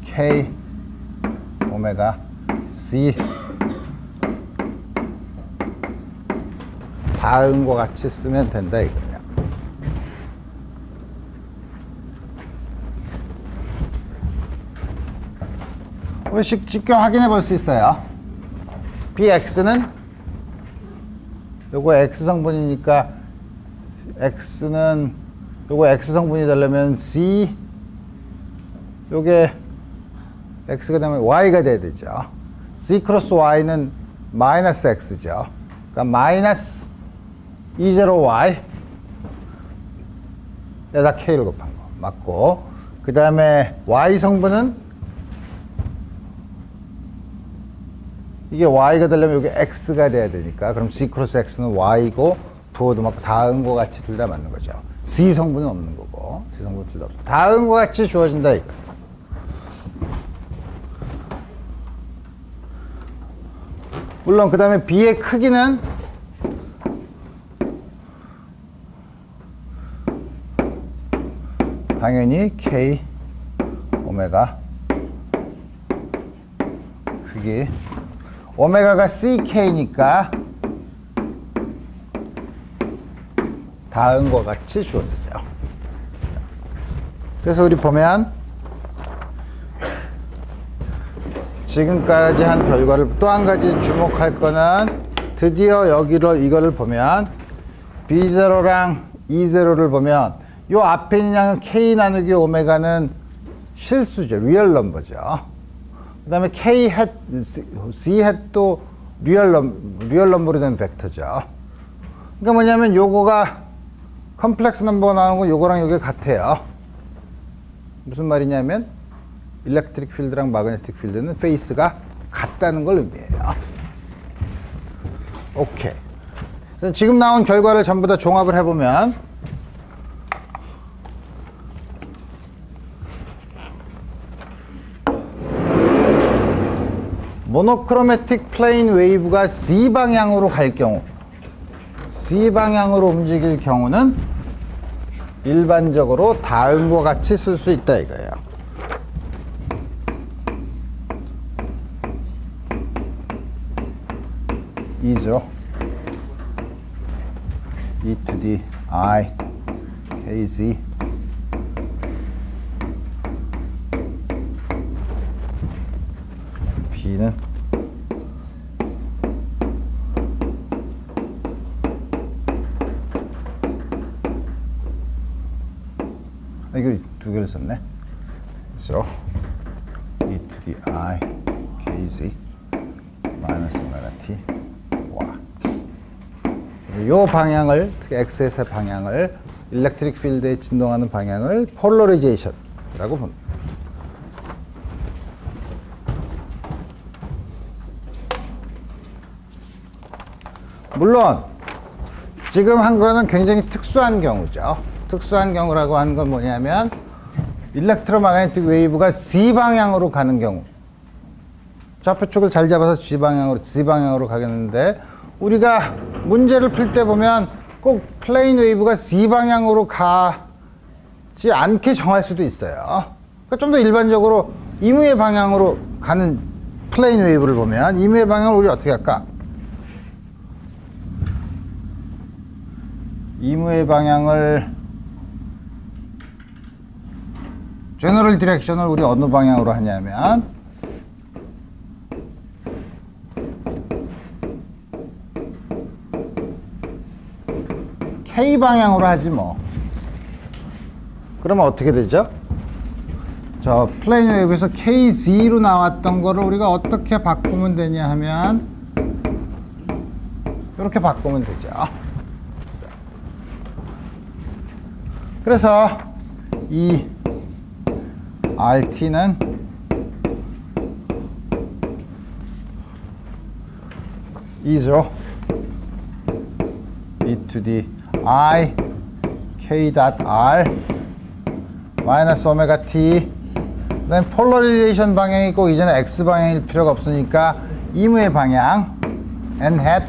K 오메가 C 다음과 같이 쓰면 된다 이거예요. 우리 쉽게 확인해 볼 수 있어요. BX는 요거 X 성분이니까 X는 요거 X 성분이 되려면 C 요게 X가 되면 Y가 돼야 되죠. C 크로스 Y는 마이너스 X죠. 그러니까 마이너스 E0Y 에다 K를 곱한 거 맞고, 그 다음에 Y 성분은 이게 Y가 되려면 여기 X가 돼야 되니까, 그럼 C 크로스 X는 Y고 부호도 맞고 다음과 같이 둘 다 맞는 거죠. C 성분은 없는 거고, C 성분은 둘 다 없어. 다음과 같이 주어진다 이거. 물론 그 다음에 B의 크기는 당연히 K 오메가 크기, 오메가가 CK니까 다음과 같이 주어지죠. 그래서 우리 보면 지금까지 한 결과를 또 한 가지 주목할 거는, 드디어 여기로 이거를 보면 B0랑 E0를 보면 요 앞에 있는 양은 K 나누기 오메가는 실수죠. 리얼 넘버죠. 그 다음에 K 햇, C 햇도 리얼 넘버로 된 벡터죠. 그러니까 뭐냐면 요거가 컴플렉스 넘버가 나오는 건 요거랑 요게 같아요. 무슨 말이냐면 일렉트릭 필드랑 마그네틱 필드는 페이스가 같다는 걸 의미해요. 오케이. 지금 나온 결과를 전부 다 종합을 해보면 모노크로매틱 플레인 웨이브가 Z 방향으로 갈 경우, Z 방향으로 움직일 경우는 일반적으로 다음과 같이 쓸 수 있다 이거예요. E죠. e to the I kz b는 이거 두 개를 썼네. So e to the I kz 마이너스 오메가 t 와. 요 방향을, 특히 x의 방향을, 일렉트릭 필드에 진동하는 방향을 폴러리제이션이라고 봅니다. 물론 지금 한 거는 굉장히 특수한 경우죠. 특수한 경우라고 하는 건 뭐냐면 일렉트로마그네틱 웨이브가 Z 방향으로 가는 경우. 좌표축을 잘 잡아서 Z 방향으로 가겠는데 우리가 문제를 풀 때 보면 꼭 플레인 웨이브가 Z 방향으로 가지 않게 정할 수도 있어요. 그러니까 좀 더 일반적으로 임의의 방향으로 가는 플레인 웨이브를 보면 임의의 방향을 우리 어떻게 할까? 임의의 방향을 제너럴 디렉션을 우리 어느 방향으로 하냐면 K 방향으로 하지 뭐. 그러면 어떻게 되죠? 저 플레인 웨이브에서 KZ로 나왔던 거를 우리가 어떻게 바꾸면 되냐 하면 이렇게 바꾸면 되죠. 그래서 이 RT는 E죠. e to the I k dot r 마이너스 오메가 t. 그다음에 폴러리제이션 방향이 꼭 이전에 x 방향일 필요가 없으니까 임의의 방향 n hat.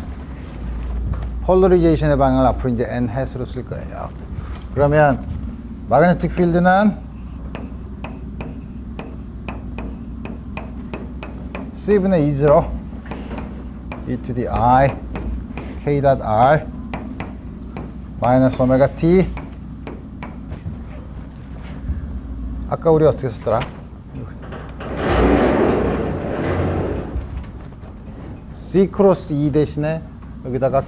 폴러리제이션의 방향을 앞으로 이제 n hat으로 쓸 거예요. 그러면 마그네틱 필드는 C분의 E0 e to the I k dot r 마이너스 오메가 t. 아까 우리 어떻게 썼더라? C 크로스 E 대신에 여기다가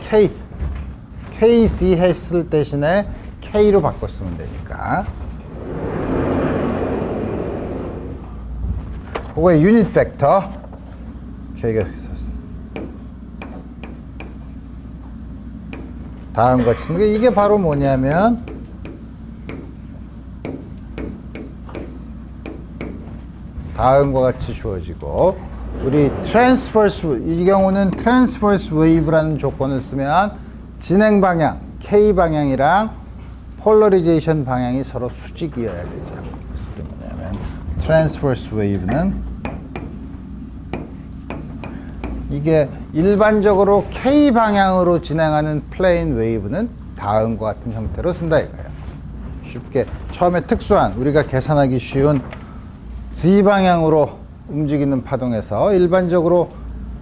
KC 했을 대신에 K로 바꿨으면 되니까. 그거의 유닛 벡터 K가 이렇게 썼어. 다음과 같이 쓰는 게 이게 바로 뭐냐면 다음과 같이 주어지고 우리 트랜스버스 이 경우는 트랜스버스 웨이브라는 조건을 쓰면 진행 방향 K 방향이랑 폴러리제이션 방향이 서로 수직이어야 되죠. 그래서 뭐냐면 트랜스버스 웨이브는 이게 일반적으로 K 방향으로 진행하는 플레인 웨이브는 다음과 같은 형태로 쓴다 이거예요. 쉽게 처음에 특수한 우리가 계산하기 쉬운 Z 방향으로 움직이는 파동에서 일반적으로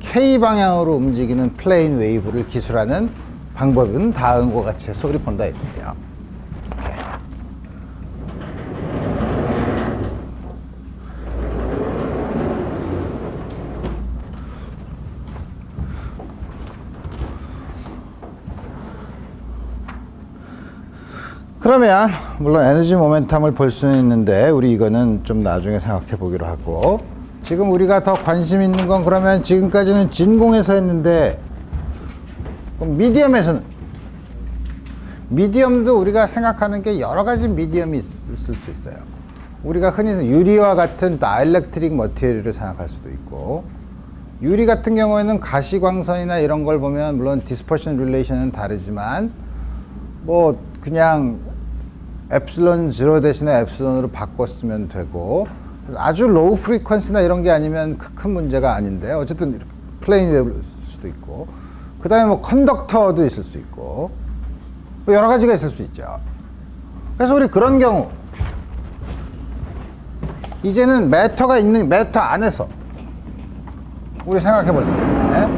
K 방향으로 움직이는 플레인 웨이브를 기술하는 방법은 다음과 같이 해서 우리 본다 이거예요. 오케이. 그러면 물론 에너지 모멘텀을 볼 수는 있는데 우리 이거는 좀 나중에 생각해 보기로 하고 지금 우리가 더 관심 있는 건 그러면 지금까지는 진공에서 했는데 그럼 미디엄에서는 미디엄도 우리가 생각하는 게 여러 가지 미디엄이 있을 수 있어요. 우리가 흔히 유리와 같은 다이렉트릭 머티리얼을 생각할 수도 있고 유리 같은 경우에는 가시광선이나 이런 걸 보면 물론 디스퍼션 릴레이션은 다르지만 뭐 그냥 엡실론 0 대신에 엡실론으로 바꿨으면 되고 아주 로우 프리퀀시나 이런 게 아니면 큰 문제가 아닌데 어쨌든 플레인 웨이브일 수도 있고 그 다음에 뭐 컨덕터도 있을 수 있고 뭐 여러 가지가 있을 수 있죠. 그래서 우리 그런 경우 이제는 매터가 있는 매터 안에서 우리 생각해 볼 텐데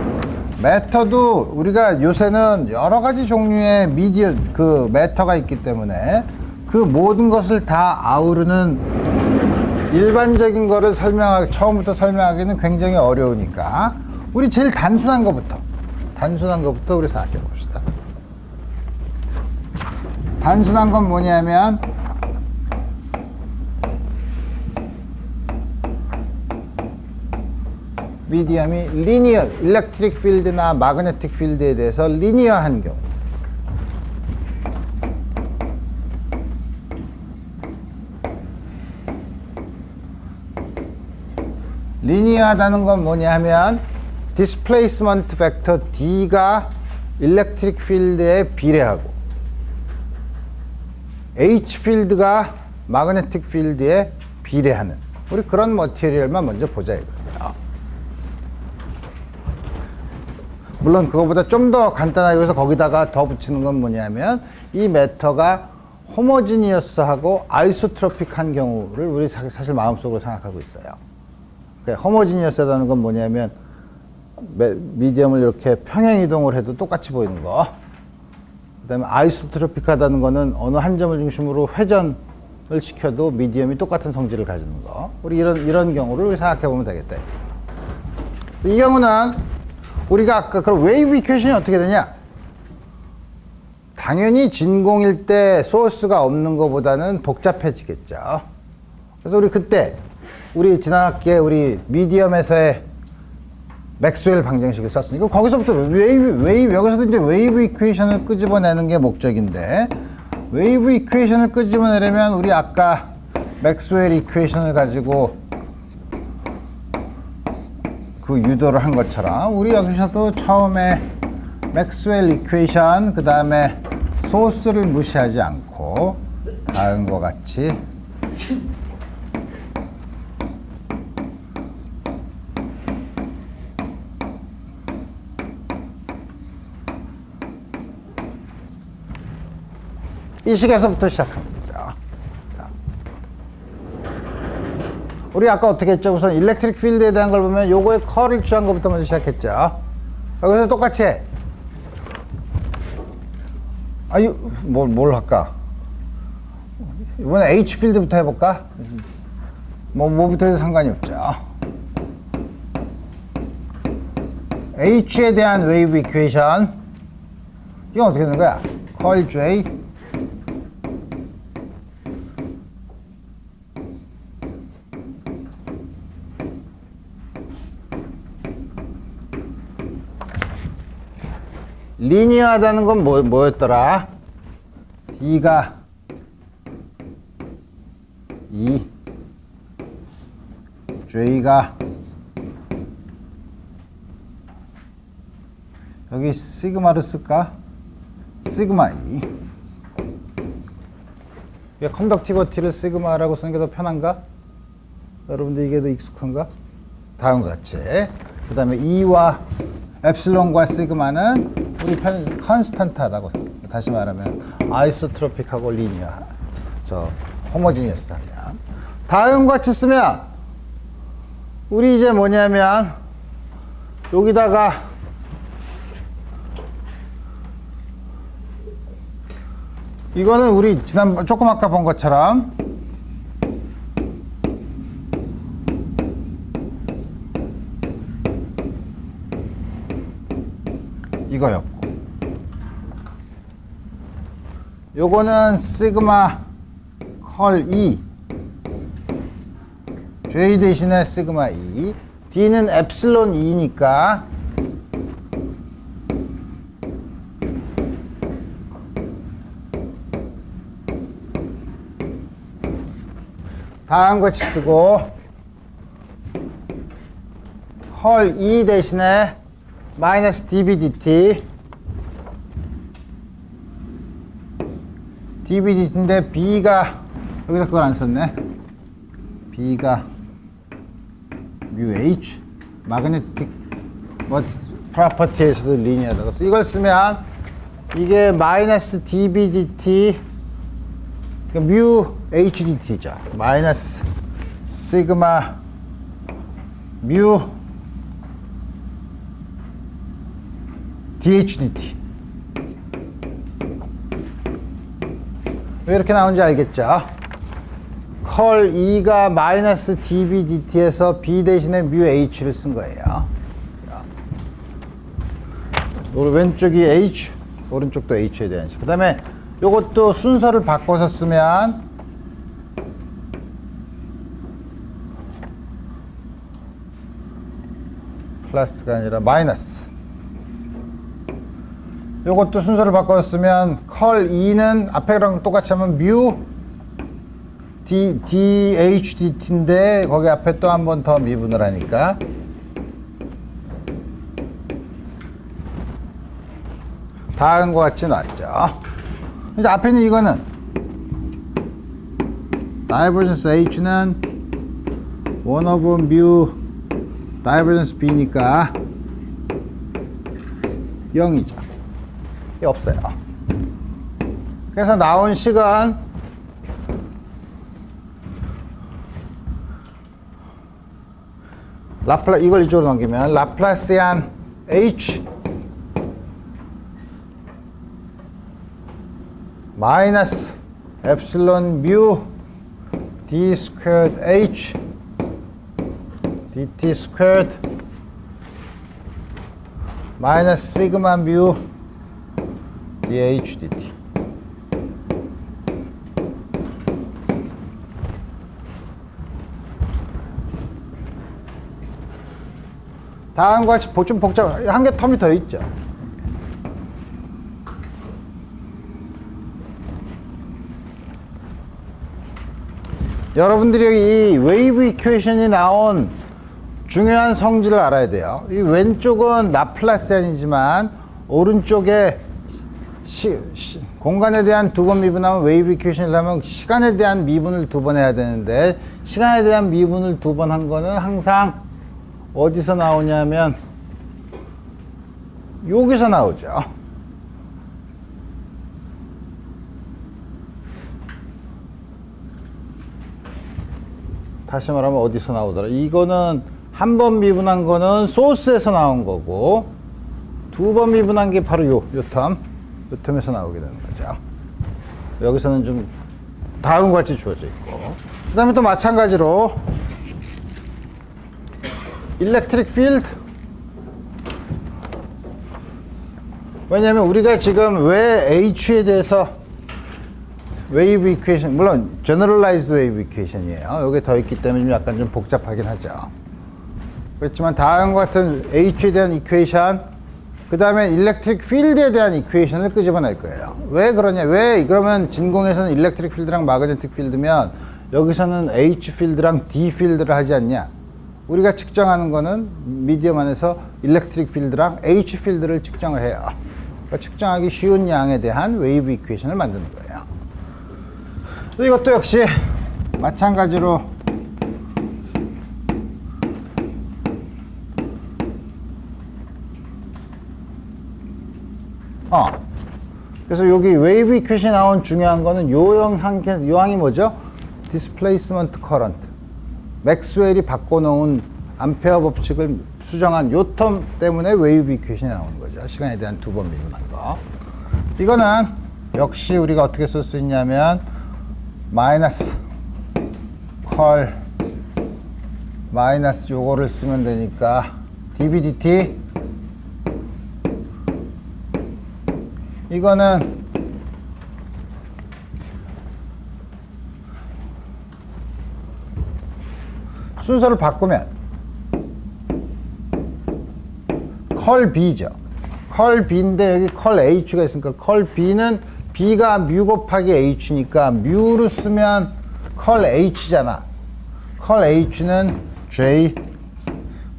매터도 우리가 요새는 여러 가지 종류의 미디엄 그 매터가 있기 때문에 그 모든 것을 다 아우르는 일반적인 거를 처음부터 설명하기는 굉장히 어려우니까 우리 제일 단순한 것부터 우리 생각해 봅시다. 단순한 건 뭐냐면 미디엄이 리니어, 일렉트릭 필드나 마그네틱 필드에 대해서 리니어한 경우. 리니어하다는 건 뭐냐 하면 디스플레이스먼트 벡터 D가 일렉트릭 필드에 비례하고 H 필드가 마그네틱 필드에 비례하는 우리 그런 머티리얼만 먼저 보자 이거예요. 물론 그거보다 좀 더 간단하게 해서 거기다가 더 붙이는 건 뭐냐면 이 매터가 호모지니어스하고 아이소트로픽한 경우를 우리 사실 마음속으로 생각하고 있어요. 그러니까 호모지니어스하다는 건 뭐냐면 미디엄을 이렇게 평행 이동을 해도 똑같이 보이는 거. 그다음에 아이소트로픽하다는 거는 어느 한 점을 중심으로 회전을 시켜도 미디엄이 똑같은 성질을 가지는 거. 우리 이런 경우를 생각해 보면 되겠다. 이 경우는 우리가 아까 그럼 웨이브 이퀘이션이 어떻게 되냐? 당연히 진공일 때 소스가 없는 것보다는 복잡해지겠죠. 그래서 우리 그때 우리 지난 학기에 우리 미디엄에서의 맥스웰 방정식을 썼으니까 거기서부터 웨이브 여기서도 이제 웨이브 이퀘이션을 끄집어내는 게 목적인데 웨이브 이퀘이션을 끄집어내려면 우리 아까 맥스웰 이퀘이션을 가지고 그 유도를 한 것처럼 우리 여기서도 처음에 맥스웰 이퀘이션 그 다음에 소스를 무시하지 않고 다음과 같이 이 식에서부터 시작합니다. 우리 아까 어떻게 했죠? 우선 일렉트릭 필드에 대한 걸 보면 요거의 컬을 취한 것부터 먼저 시작했죠. 여기서 똑같이 해. 뭘 할까? 이번에 H 필드부터 해볼까? 뭐부터 해도 상관이 없죠. H에 대한 웨이브 이퀘이션. 이건 어떻게 되는 거야? 컬 J. 리니어하다는 건 뭐였더라? D가 2, J가 여기 시그마를 쓸까? 시그마 2. 왜 컨덕티버티를 시그마라고 쓰는 게 더 편한가? 여러분들 이게 더 익숙한가? 다음과 같이. 그 다음에 2와 엡실론과 시그마는 우리 컨스턴트하다고. 다시 말하면 아이소트로픽하고 리니어, 호모지니어스 하면 다음과 같이 쓰면 우리 이제 뭐냐면 여기다가 이거는 우리 지난번 조금 아까 본 것처럼 이거였고 요거는 시그마 컬 2 J 대신에 시그마 2 D는 엡실론 2니까 다음 같이 쓰고 컬 2 대신에 마이너스 dBdt dBdt인데 B가 여기다 그걸 안 썼네. B가 뮤 H 마그네틱 프로퍼티에서도 리니어다고 써. 이걸 쓰면 이게 마이너스 dBdt 뮤 HDT죠. 마이너스 시그마 뮤 dHdt. 왜 이렇게 나오는지 알겠죠? 컬 E가 마이너스 dBdt에서 B 대신에 뮤 H를 쓴 거예요. 왼쪽이 H, 오른쪽도 H에 대한 식. 그 다음에 요것도 순서를 바꿔서 쓰면 플러스가 아니라 마이너스. 요것도 순서를 바꿔서 쓰면 컬 E는 앞에랑 똑같이 하면 뮤 dHdt인데 거기 앞에 또 한 번 더 미분을 하니까 다음과 같이 나왔죠. 이제 앞에 있는 이거는 다이버전스 H는 1/뮤 다이버전스 B니까 0이죠. 이게 없어요. 그래서 나온 식은 이걸 이쪽으로 넘기면 라플라시안 H 마이너스 엡실론 뮤 d 스퀘어드 H dt 스퀘어드 마이너스 시그마 뮤 dH dt. 다음과 같이 좀 복잡, 한 개 텀이 더 있죠. 여러분들이 여기 이 웨이브 이퀘이션이 나온 중요한 성질을 알아야 돼요. 이 왼쪽은 라플라시안이지만 오른쪽에 공간에 대한 두 번 미분하면 웨이브 이퀘이션을 하면 시간에 대한 미분을 두 번 해야 되는데 시간에 대한 미분을 두 번 한 거는 항상 어디서 나오냐면 여기서 나오죠. 다시 말하면 어디서 나오더라. 이거는 한 번 미분한 거는 소스에서 나온 거고 두 번 미분한 게 바로 요 텀에서 나오게 되는 거죠. 여기서는 좀 다음과 같이 주어져 있고 그 다음에 또 마찬가지로 일렉트릭 필드. 왜냐하면 우리가 지금 왜 H에 대해서 웨이브 이퀘이션, 물론 제너럴라이즈드 웨이브 이퀘이션이에요. 여기 더 있기 때문에 좀 약간 좀 복잡하긴 하죠. 그렇지만 다음과 같은 H에 대한 이퀘이션, 그 다음에 일렉트릭 필드에 대한 이퀘이션을 끄집어낼 거예요. 왜 그러냐? 왜 그러면 진공에서는 일렉트릭 필드랑 마그네틱 필드면 여기서는 H 필드랑 D 필드를 하지 않냐? 우리가 측정하는 거는 미디엄 안에서 일렉트릭 필드랑 H 필드를 측정을 해요. 그러니까 측정하기 쉬운 양에 대한 웨이브 이퀘이션을 만드는 거예요. 또 이것도 역시 마찬가지로 그래서 여기 웨이브 이퀘이션이 나온 중요한 거는 요항이 뭐죠? 디스플레이스먼트 커런트. 맥스웰이 바꿔놓은 암페어 법칙을 수정한 요 텀 때문에 웨이브 이퀘이션이 나오는 거죠. 시간에 대한 두 번 미분한 거. 이거는 역시 우리가 어떻게 쓸 수 있냐면 마이너스 컬 마이너스 요거를 쓰면 되니까 dBdt 이거는 순서를 바꾸면 컬 B죠. 컬 B인데 여기 컬 H가 있으니까 컬 B는 B가 뮤 곱하기 H니까 뮤로 쓰면 컬 H잖아. 컬 H는 J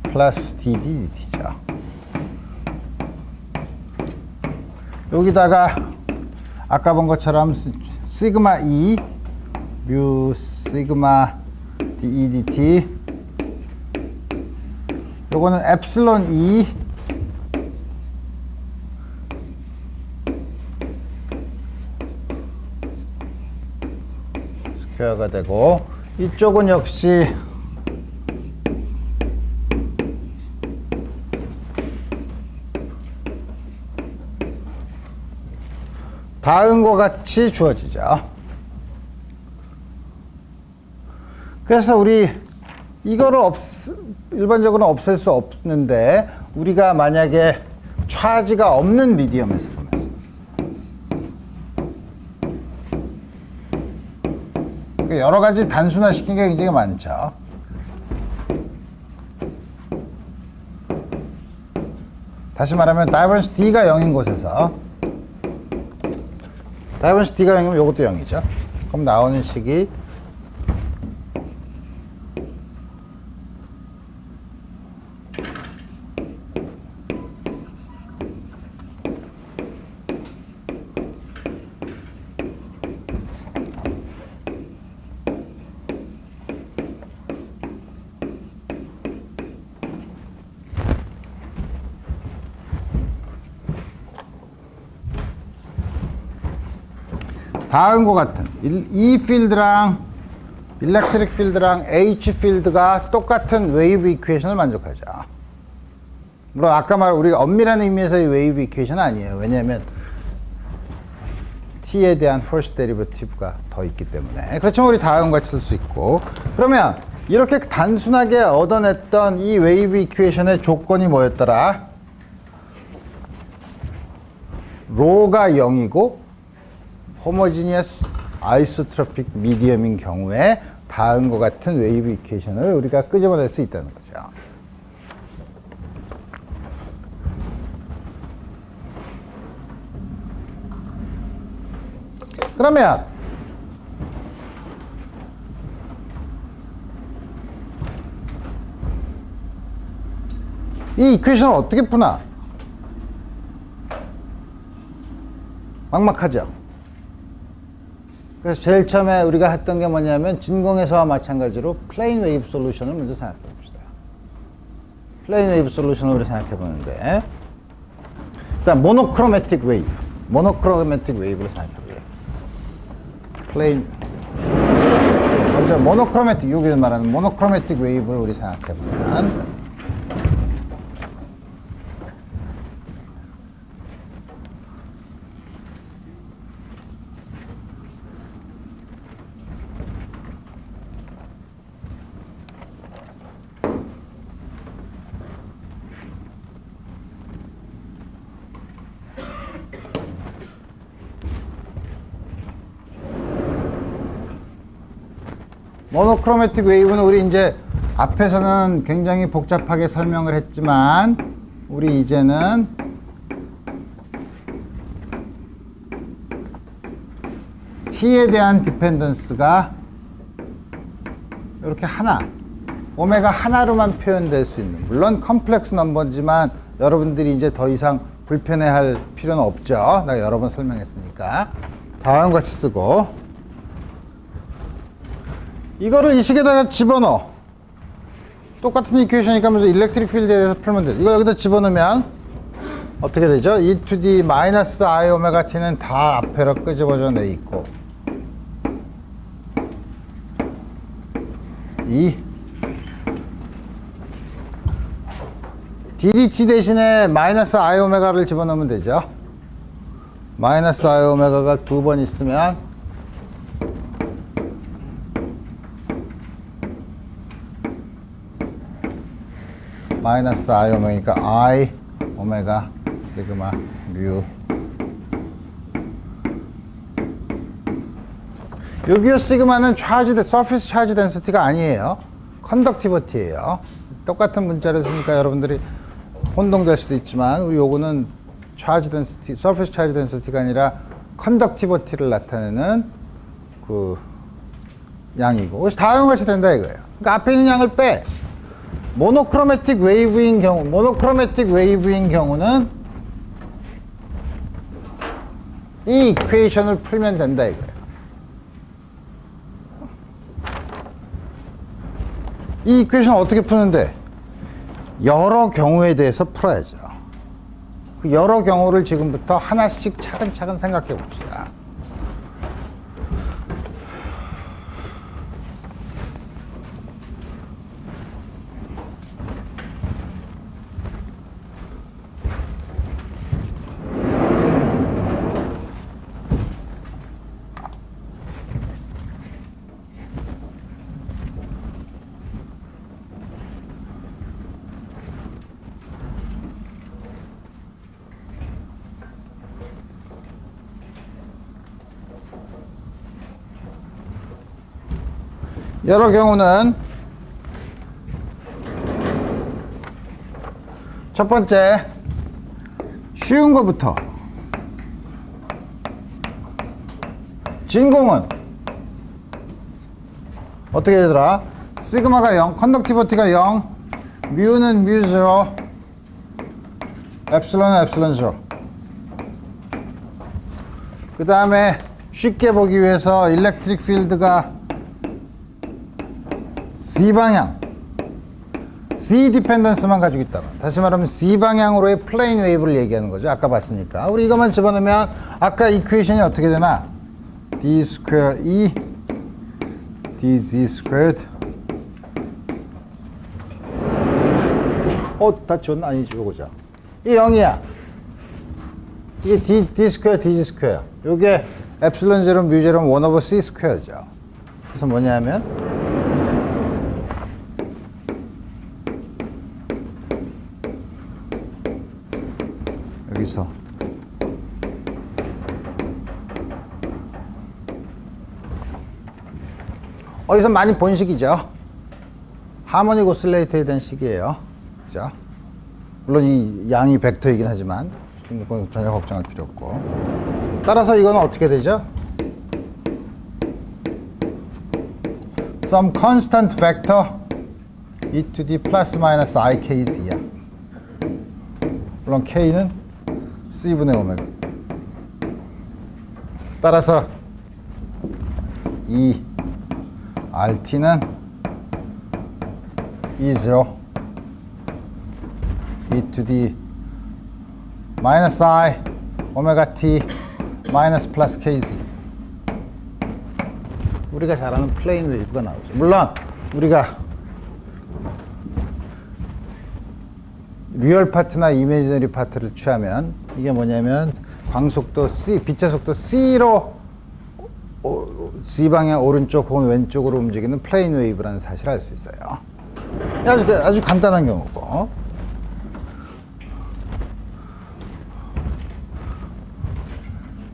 플러스 dDt죠. 여기다가 아까 본 것처럼 시그마 E 뮤 시그마 dEdt 요거는 엡실론 E 스퀘어가 되고 이쪽은 역시 다음과 같이 주어지죠. 그래서 우리 이거를 일반적으로는 없앨 수 없는데 우리가 만약에 차지가 없는 미디엄에서 보면 여러 가지 단순화시킨 게 굉장히 많죠. 다시 말하면 다이버런스 D가 0인 곳에서 다이버런스 D가 0이면 이것도 0이죠. 그럼 나오는 식이 다음과 같은 E 필드랑 일렉트릭 필드랑 H 필드가 똑같은 웨이브 이퀘이션을 만족하죠. 물론 아까 말 우리가 엄밀한 의미에서의 웨이브 이퀘이션 아니에요. 왜냐하면 t에 대한 first derivative가 더 있기 때문에. 그렇지만 우리 다음과 같이 쓸 수 있고. 그러면 이렇게 단순하게 얻어냈던 이 웨이브 이퀘이션의 조건이 뭐였더라? 로가 0이고 호모지니어스 아이소트로픽 미디엄인 경우에 다음과 같은 웨이브 이퀘이션을 우리가 끄집어낼 수 있다는 거죠. 그러면 이 이퀘이션을 어떻게 푸나? 막막하죠. 그래서 제일 처음에 우리가 했던 게 뭐냐면 진공에서와 마찬가지로 플레인 웨이브 솔루션을 먼저 생각해 봅시다. 플레인 웨이브 솔루션을 우리 생각해 보는데 일단 모노크로매틱 웨이브, 모노크로매틱 웨이브를 생각해 보게요. 플레인 먼저 모노크로매틱, 여기를 말하는 모노크로매틱 웨이브를 우리 생각해 보면 모노크로매틱 웨이브는 우리 이제 앞에서는 굉장히 복잡하게 설명을 했지만 우리 이제는 t에 대한 디펜던스가 이렇게 하나, 오메가 하나로만 표현될 수 있는, 물론 컴플렉스 넘버지만 여러분들이 이제 더 이상 불편해할 필요는 없죠. 내가 여러 번 설명했으니까. 다음과 같이 쓰고 이거를 이 식에다가 집어넣어. 똑같은 이퀘이션이니까 하면서 일렉트릭 필드에 대해서 풀면 돼. 이거 여기다 집어넣으면 어떻게 되죠? e to the 마이너스 i 오메가 t는 다 앞에로 끄집어져 내 있고 이 ddt 대신에 마이너스 i 오메가를 집어넣으면 되죠. 마이너스 i 오메가가 두 번 있으면 마이너스 i 오메가니까 i 오메가 시그마 뮤. 여기요 시그마는 서피스 차지 덴시티가 아니에요. 컨덕티비티예요. 똑같은 문자를 쓰니까 여러분들이 혼동될 수도 있지만 우리 요거는 차지 덴시티, 서피스 차지 덴시티가 아니라 컨덕티비티를 나타내는 그 양이고. 그래서 다음과 같이 된다 이거예요. 그러니까 앞에 있는 양을 빼. 모노크로매틱 웨이브인 경우는 이 이퀘이션을 풀면 된다 이거예요. 이 이퀘이션 어떻게 푸는데? 여러 경우에 대해서 풀어야죠. 그 여러 경우를 지금부터 하나씩 차근차근 생각해 봅시다. 여러 경우는 첫 번째 쉬운 것부터. 진공은 어떻게 되더라? 시그마가 0, 컨덕티비티가 0, 뮤는 뮤 0, 엡실론은 엡실론 0. 그 다음에 쉽게 보기 위해서 일렉트릭 필드가 C방향, C 디펜던스만 가지고 있다면, 다시 말하면 C 방향으로의 플레인 웨이브를 얘기하는 거죠. 아까 봤으니까. 우리 이것만 집어넣으면 아까 이퀘이션이 어떻게 되나? d 스퀘어 E dz 스퀘어드. 다 지웠나? 아니지, 요거죠. 이게 0이야. 이게 d 스퀘어 dz 스퀘어. 요게 엡실론 제로 뮤 제로 1 오버 c 스퀘어죠. 그래서 뭐냐면 여기서 어디서 많이 본 식이죠. 하모닉 오실레이터에 대한 식이에요. 그죠? 물론 이 양이 벡터이긴 하지만 그건 전혀 걱정할 필요 없고. 따라서 이건 어떻게 되죠? Some constant vector e to the plus minus I k z야. 물론 k는 c분의 오메가. 따라서 이 RT는 E0 e to the minus I 오메가 t 마이너스 플러스 kz. 우리가 잘 아는 플레인 웨이브가 나오죠. 물론 우리가 리얼 파트나 이미지너리 파트를 취하면 이게 뭐냐면 광속도 c, 빛의 속도 c로 c 방향 오른쪽 혹은 왼쪽으로 움직이는 플레인 웨이브라는 사실을 알 수 있어요. 아주 간단한 경우고.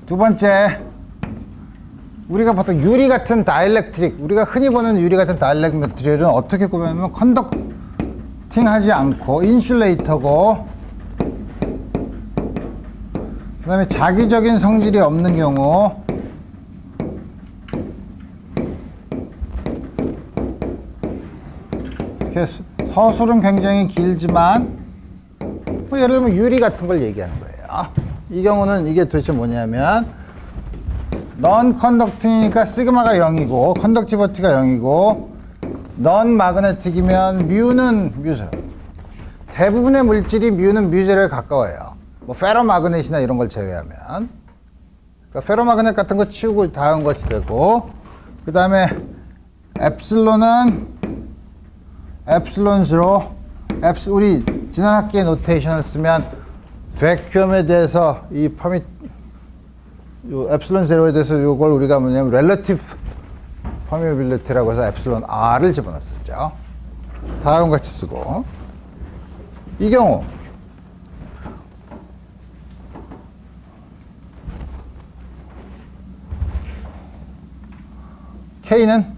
두 번째, 우리가 보통 유리 같은 다이렉트릭, 우리가 흔히 보는 유리 같은 다이렉트릭 머티리얼은 어떻게 구별하면 컨덕팅하지 않고 인슐레이터고, 그 다음에 자기적인 성질이 없는 경우, 이렇게 서술은 굉장히 길지만 뭐 예를 들면 유리 같은 걸 얘기하는 거예요. 이 경우는 이게 도대체 뭐냐면 넌 컨덕팅이니까 시그마가 0이고 컨덕티비티가 0이고 넌 마그네틱이면 뮤는 뮤제로. 대부분의 물질이 뮤는 뮤제로에 가까워요. 뭐 페로마그넷이나 이런 걸 제외하면. 그러니까 페로마그넷 같은 거 치우고 다음 것이 되고, 그 다음에 엡실론은 엡실론 0, 우리 지난 학기의 노테이션을 쓰면 베큐엄에 대해서 이 엡실론 0에 대해서 이걸 우리가 뭐냐면 렐러티브 퍼미어빌리티라고 해서 엡실론 R을 집어넣었었죠. 다음 같이 쓰고, 이 경우 K는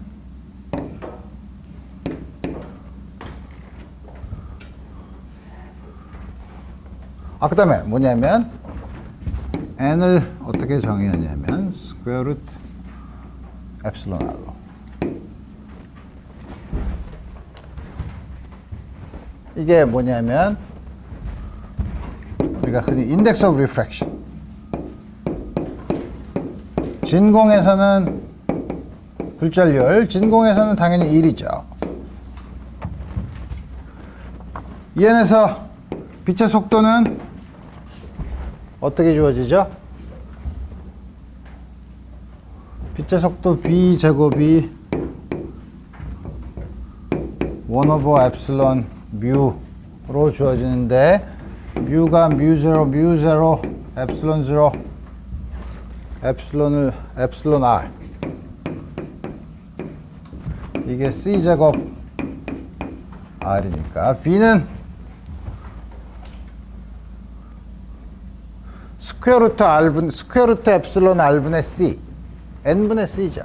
그 다음에 뭐냐면 n을 어떻게 정의하냐면 스퀘어 루트 엡실론 r로. 이게 뭐냐면 우리가 흔히 인덱스 오브 리프렉션, 진공에서는 굴절률, 진공에서는 당연히 1이죠. 이 안에서 빛의 속도는 어떻게 주어지죠? 빛의 속도 v 제곱이 1 오버 엡실론 뮤로 주어지는데, 뮤가 뮤0 엡실론 0 엡실론 r, 이게 c 제곱 r이니까 v는 스퀘어 루트 엡실론 r분의 c, n분의 c죠.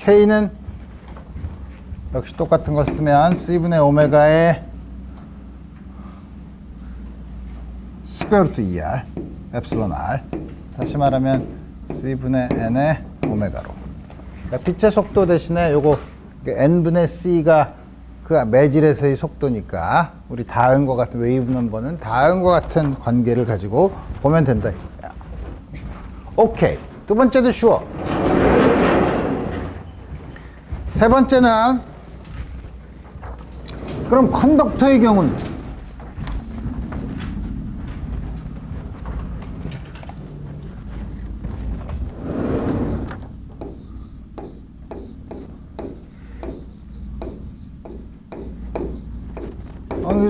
K는 역시 똑같은 걸 쓰면 C분의 오메가의 스퀘어 루트 2R 엡실론 R, 다시 말하면 C분의 N의 오메가로. 그러니까 빛의 속도 대신에 요거 N분의 C가 그 매질에서의 속도니까 우리 다음과 같은 웨이브 넘버는 다음과 같은 관계를 가지고 보면 된다. 오케이. 두 번째도 쉬워. 세 번째는 그럼 컨덕터의 경우는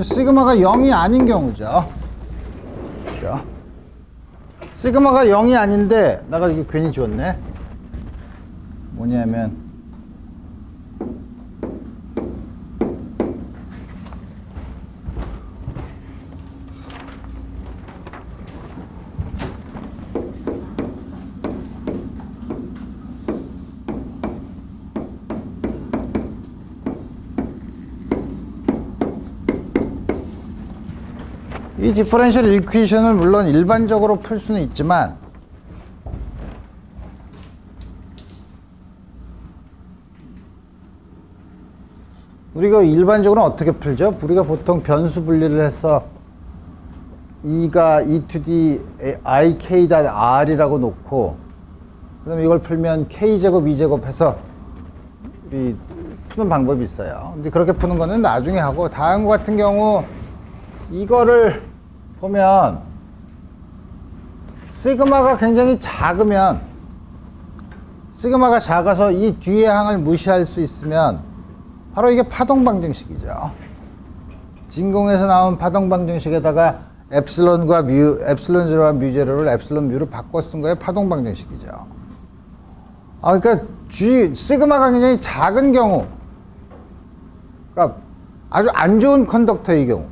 시그마가 0이 아닌 경우죠. 그죠? 시그마가 0이 아닌데 내가 이거 괜히 지웠네. 뭐냐면 이 디퍼런셜 이퀘이션을 물론 일반적으로 풀 수는 있지만 우리가 일반적으로 어떻게 풀죠? 우리가 보통 변수 분리를 해서 E가 e to the ik.r이라고 놓고 그 다음에 이걸 풀면 k제곱, e제곱 해서 우리 푸는 방법이 있어요. 근데 그렇게 푸는 거는 나중에 하고, 다음과 같은 경우 이거를 보면 시그마가 굉장히 작으면, 시그마가 작아서 이 뒤의 항을 무시할 수 있으면 바로 이게 파동 방정식이죠. 진공에서 나온 파동 방정식에다가 엡실론과 뮤, 엡실론 제로와 뮤 제로를 엡실론 뮤로 바꿔 쓴 거에 파동 방정식이죠. 그러니까 시그마가 굉장히 작은 경우, 그러니까 아주 안 좋은 컨덕터의 경우,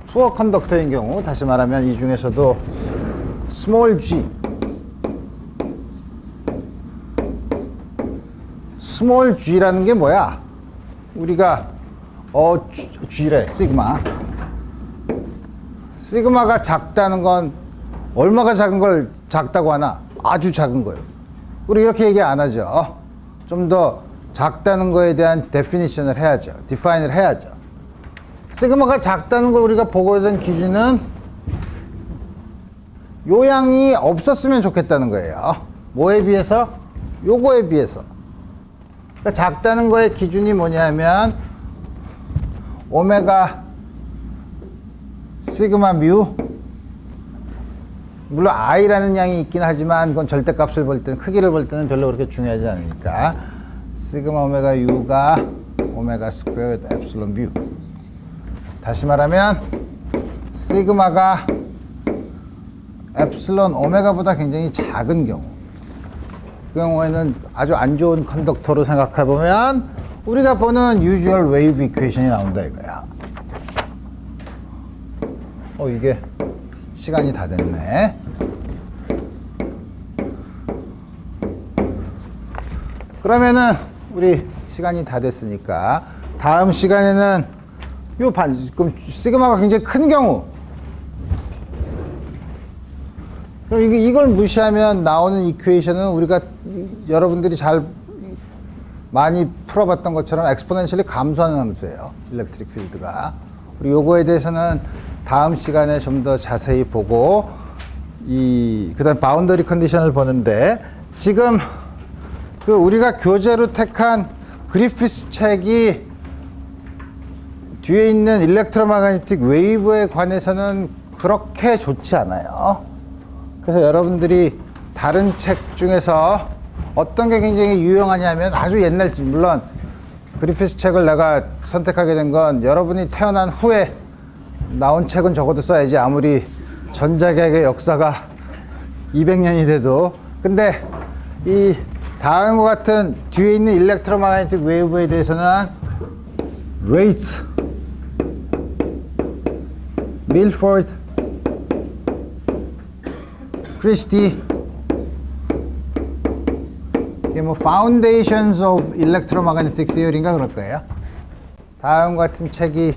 푸어 컨덕터인 경우, 다시 말하면 이 중에서도 스몰 g, 스몰 g라는 게 뭐야? 우리가 g래, 시그마. 시그마가 작다는 건 얼마가 작은 걸 작다고 하나? 아주 작은 거예요. 우리 이렇게 얘기 안 하죠. 좀 더 작다는 거에 대한 데피니션을 해야죠. 디파인을 해야죠. 시그마가 작다는 걸 우리가 보고야 되는 기준은 요 양이 없었으면 좋겠다는 거예요. 뭐에 비해서? 요거에 비해서. 그러니까 작다는 거의 기준이 뭐냐면 오메가 시그마 뮤, 물론 i라는 양이 있긴 하지만 그건 절대값을 볼 때는, 크기를 볼 때는 별로 그렇게 중요하지 않으니까 시그마 오메가 u가 오메가 스퀘어 엡실론 뮤. 다시 말하면 시그마가 엡실론 오메가보다 굉장히 작은 경우, 그 경우에는 아주 안 좋은 컨덕터로 생각해 보면 우리가 보는 usual wave equation이 나온다 이거야. 이게 시간이 다 됐네. 그러면은 우리 시간이 다 됐으니까 다음 시간에는 그럼 시그마가 굉장히 큰 경우, 그럼 이걸 무시하면 나오는 이퀘이션은 우리가 여러분들이 잘 많이 풀어봤던 것처럼 엑스포넨셜리 감소하는 함수예요. 일렉트릭 필드가. 우리 요거에 대해서는 다음 시간에 좀 더 자세히 보고, 그다음 바운더리 컨디션을 보는데, 지금 우리가 교재로 택한 그리피스 책이 뒤에 있는 일렉트로마그네틱 웨이브에 관해서는 그렇게 좋지 않아요. 그래서 여러분들이 다른 책 중에서 어떤 게 굉장히 유용하냐면, 아주 옛날, 물론 그리피스 책을 내가 선택하게 된 건 여러분이 태어난 후에 나온 책은 적어도 써야지, 아무리 전자계의 역사가 200년이 돼도. 근데 이 다음과 같은 뒤에 있는 일렉트로마그네틱 웨이브에 대해서는 레이츠, 밀포드, 크리스티, 뭐 Foundations of Electromagnetic Theory인가 그럴 거예요. 다음과 같은 책이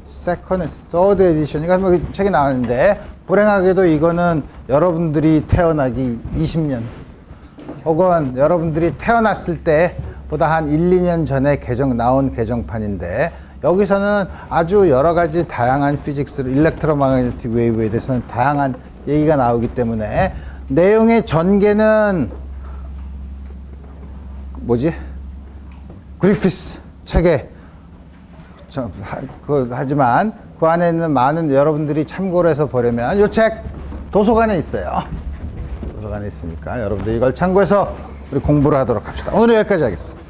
세컨드, 서드 에디션인가 뭐 책이 나왔는데 불행하게도 이거는 여러분들이 태어나기 20년 혹은 여러분들이 태어났을 때보다 한 1, 2년 전에 나온 개정판인데 여기서는 아주 여러 가지 다양한 피직스를 일렉트로마그네틱 웨이브에 대해서는 다양한 얘기가 나오기 때문에 내용의 전개는 그리피스 책에 하지만 그 안에 있는 많은 여러분들이 참고를 해서 보려면 이 책 도서관에 있어요. 도서관에 있으니까 여러분들 이걸 참고해서 우리 공부를 하도록 합시다. 오늘 여기까지 하겠습니다.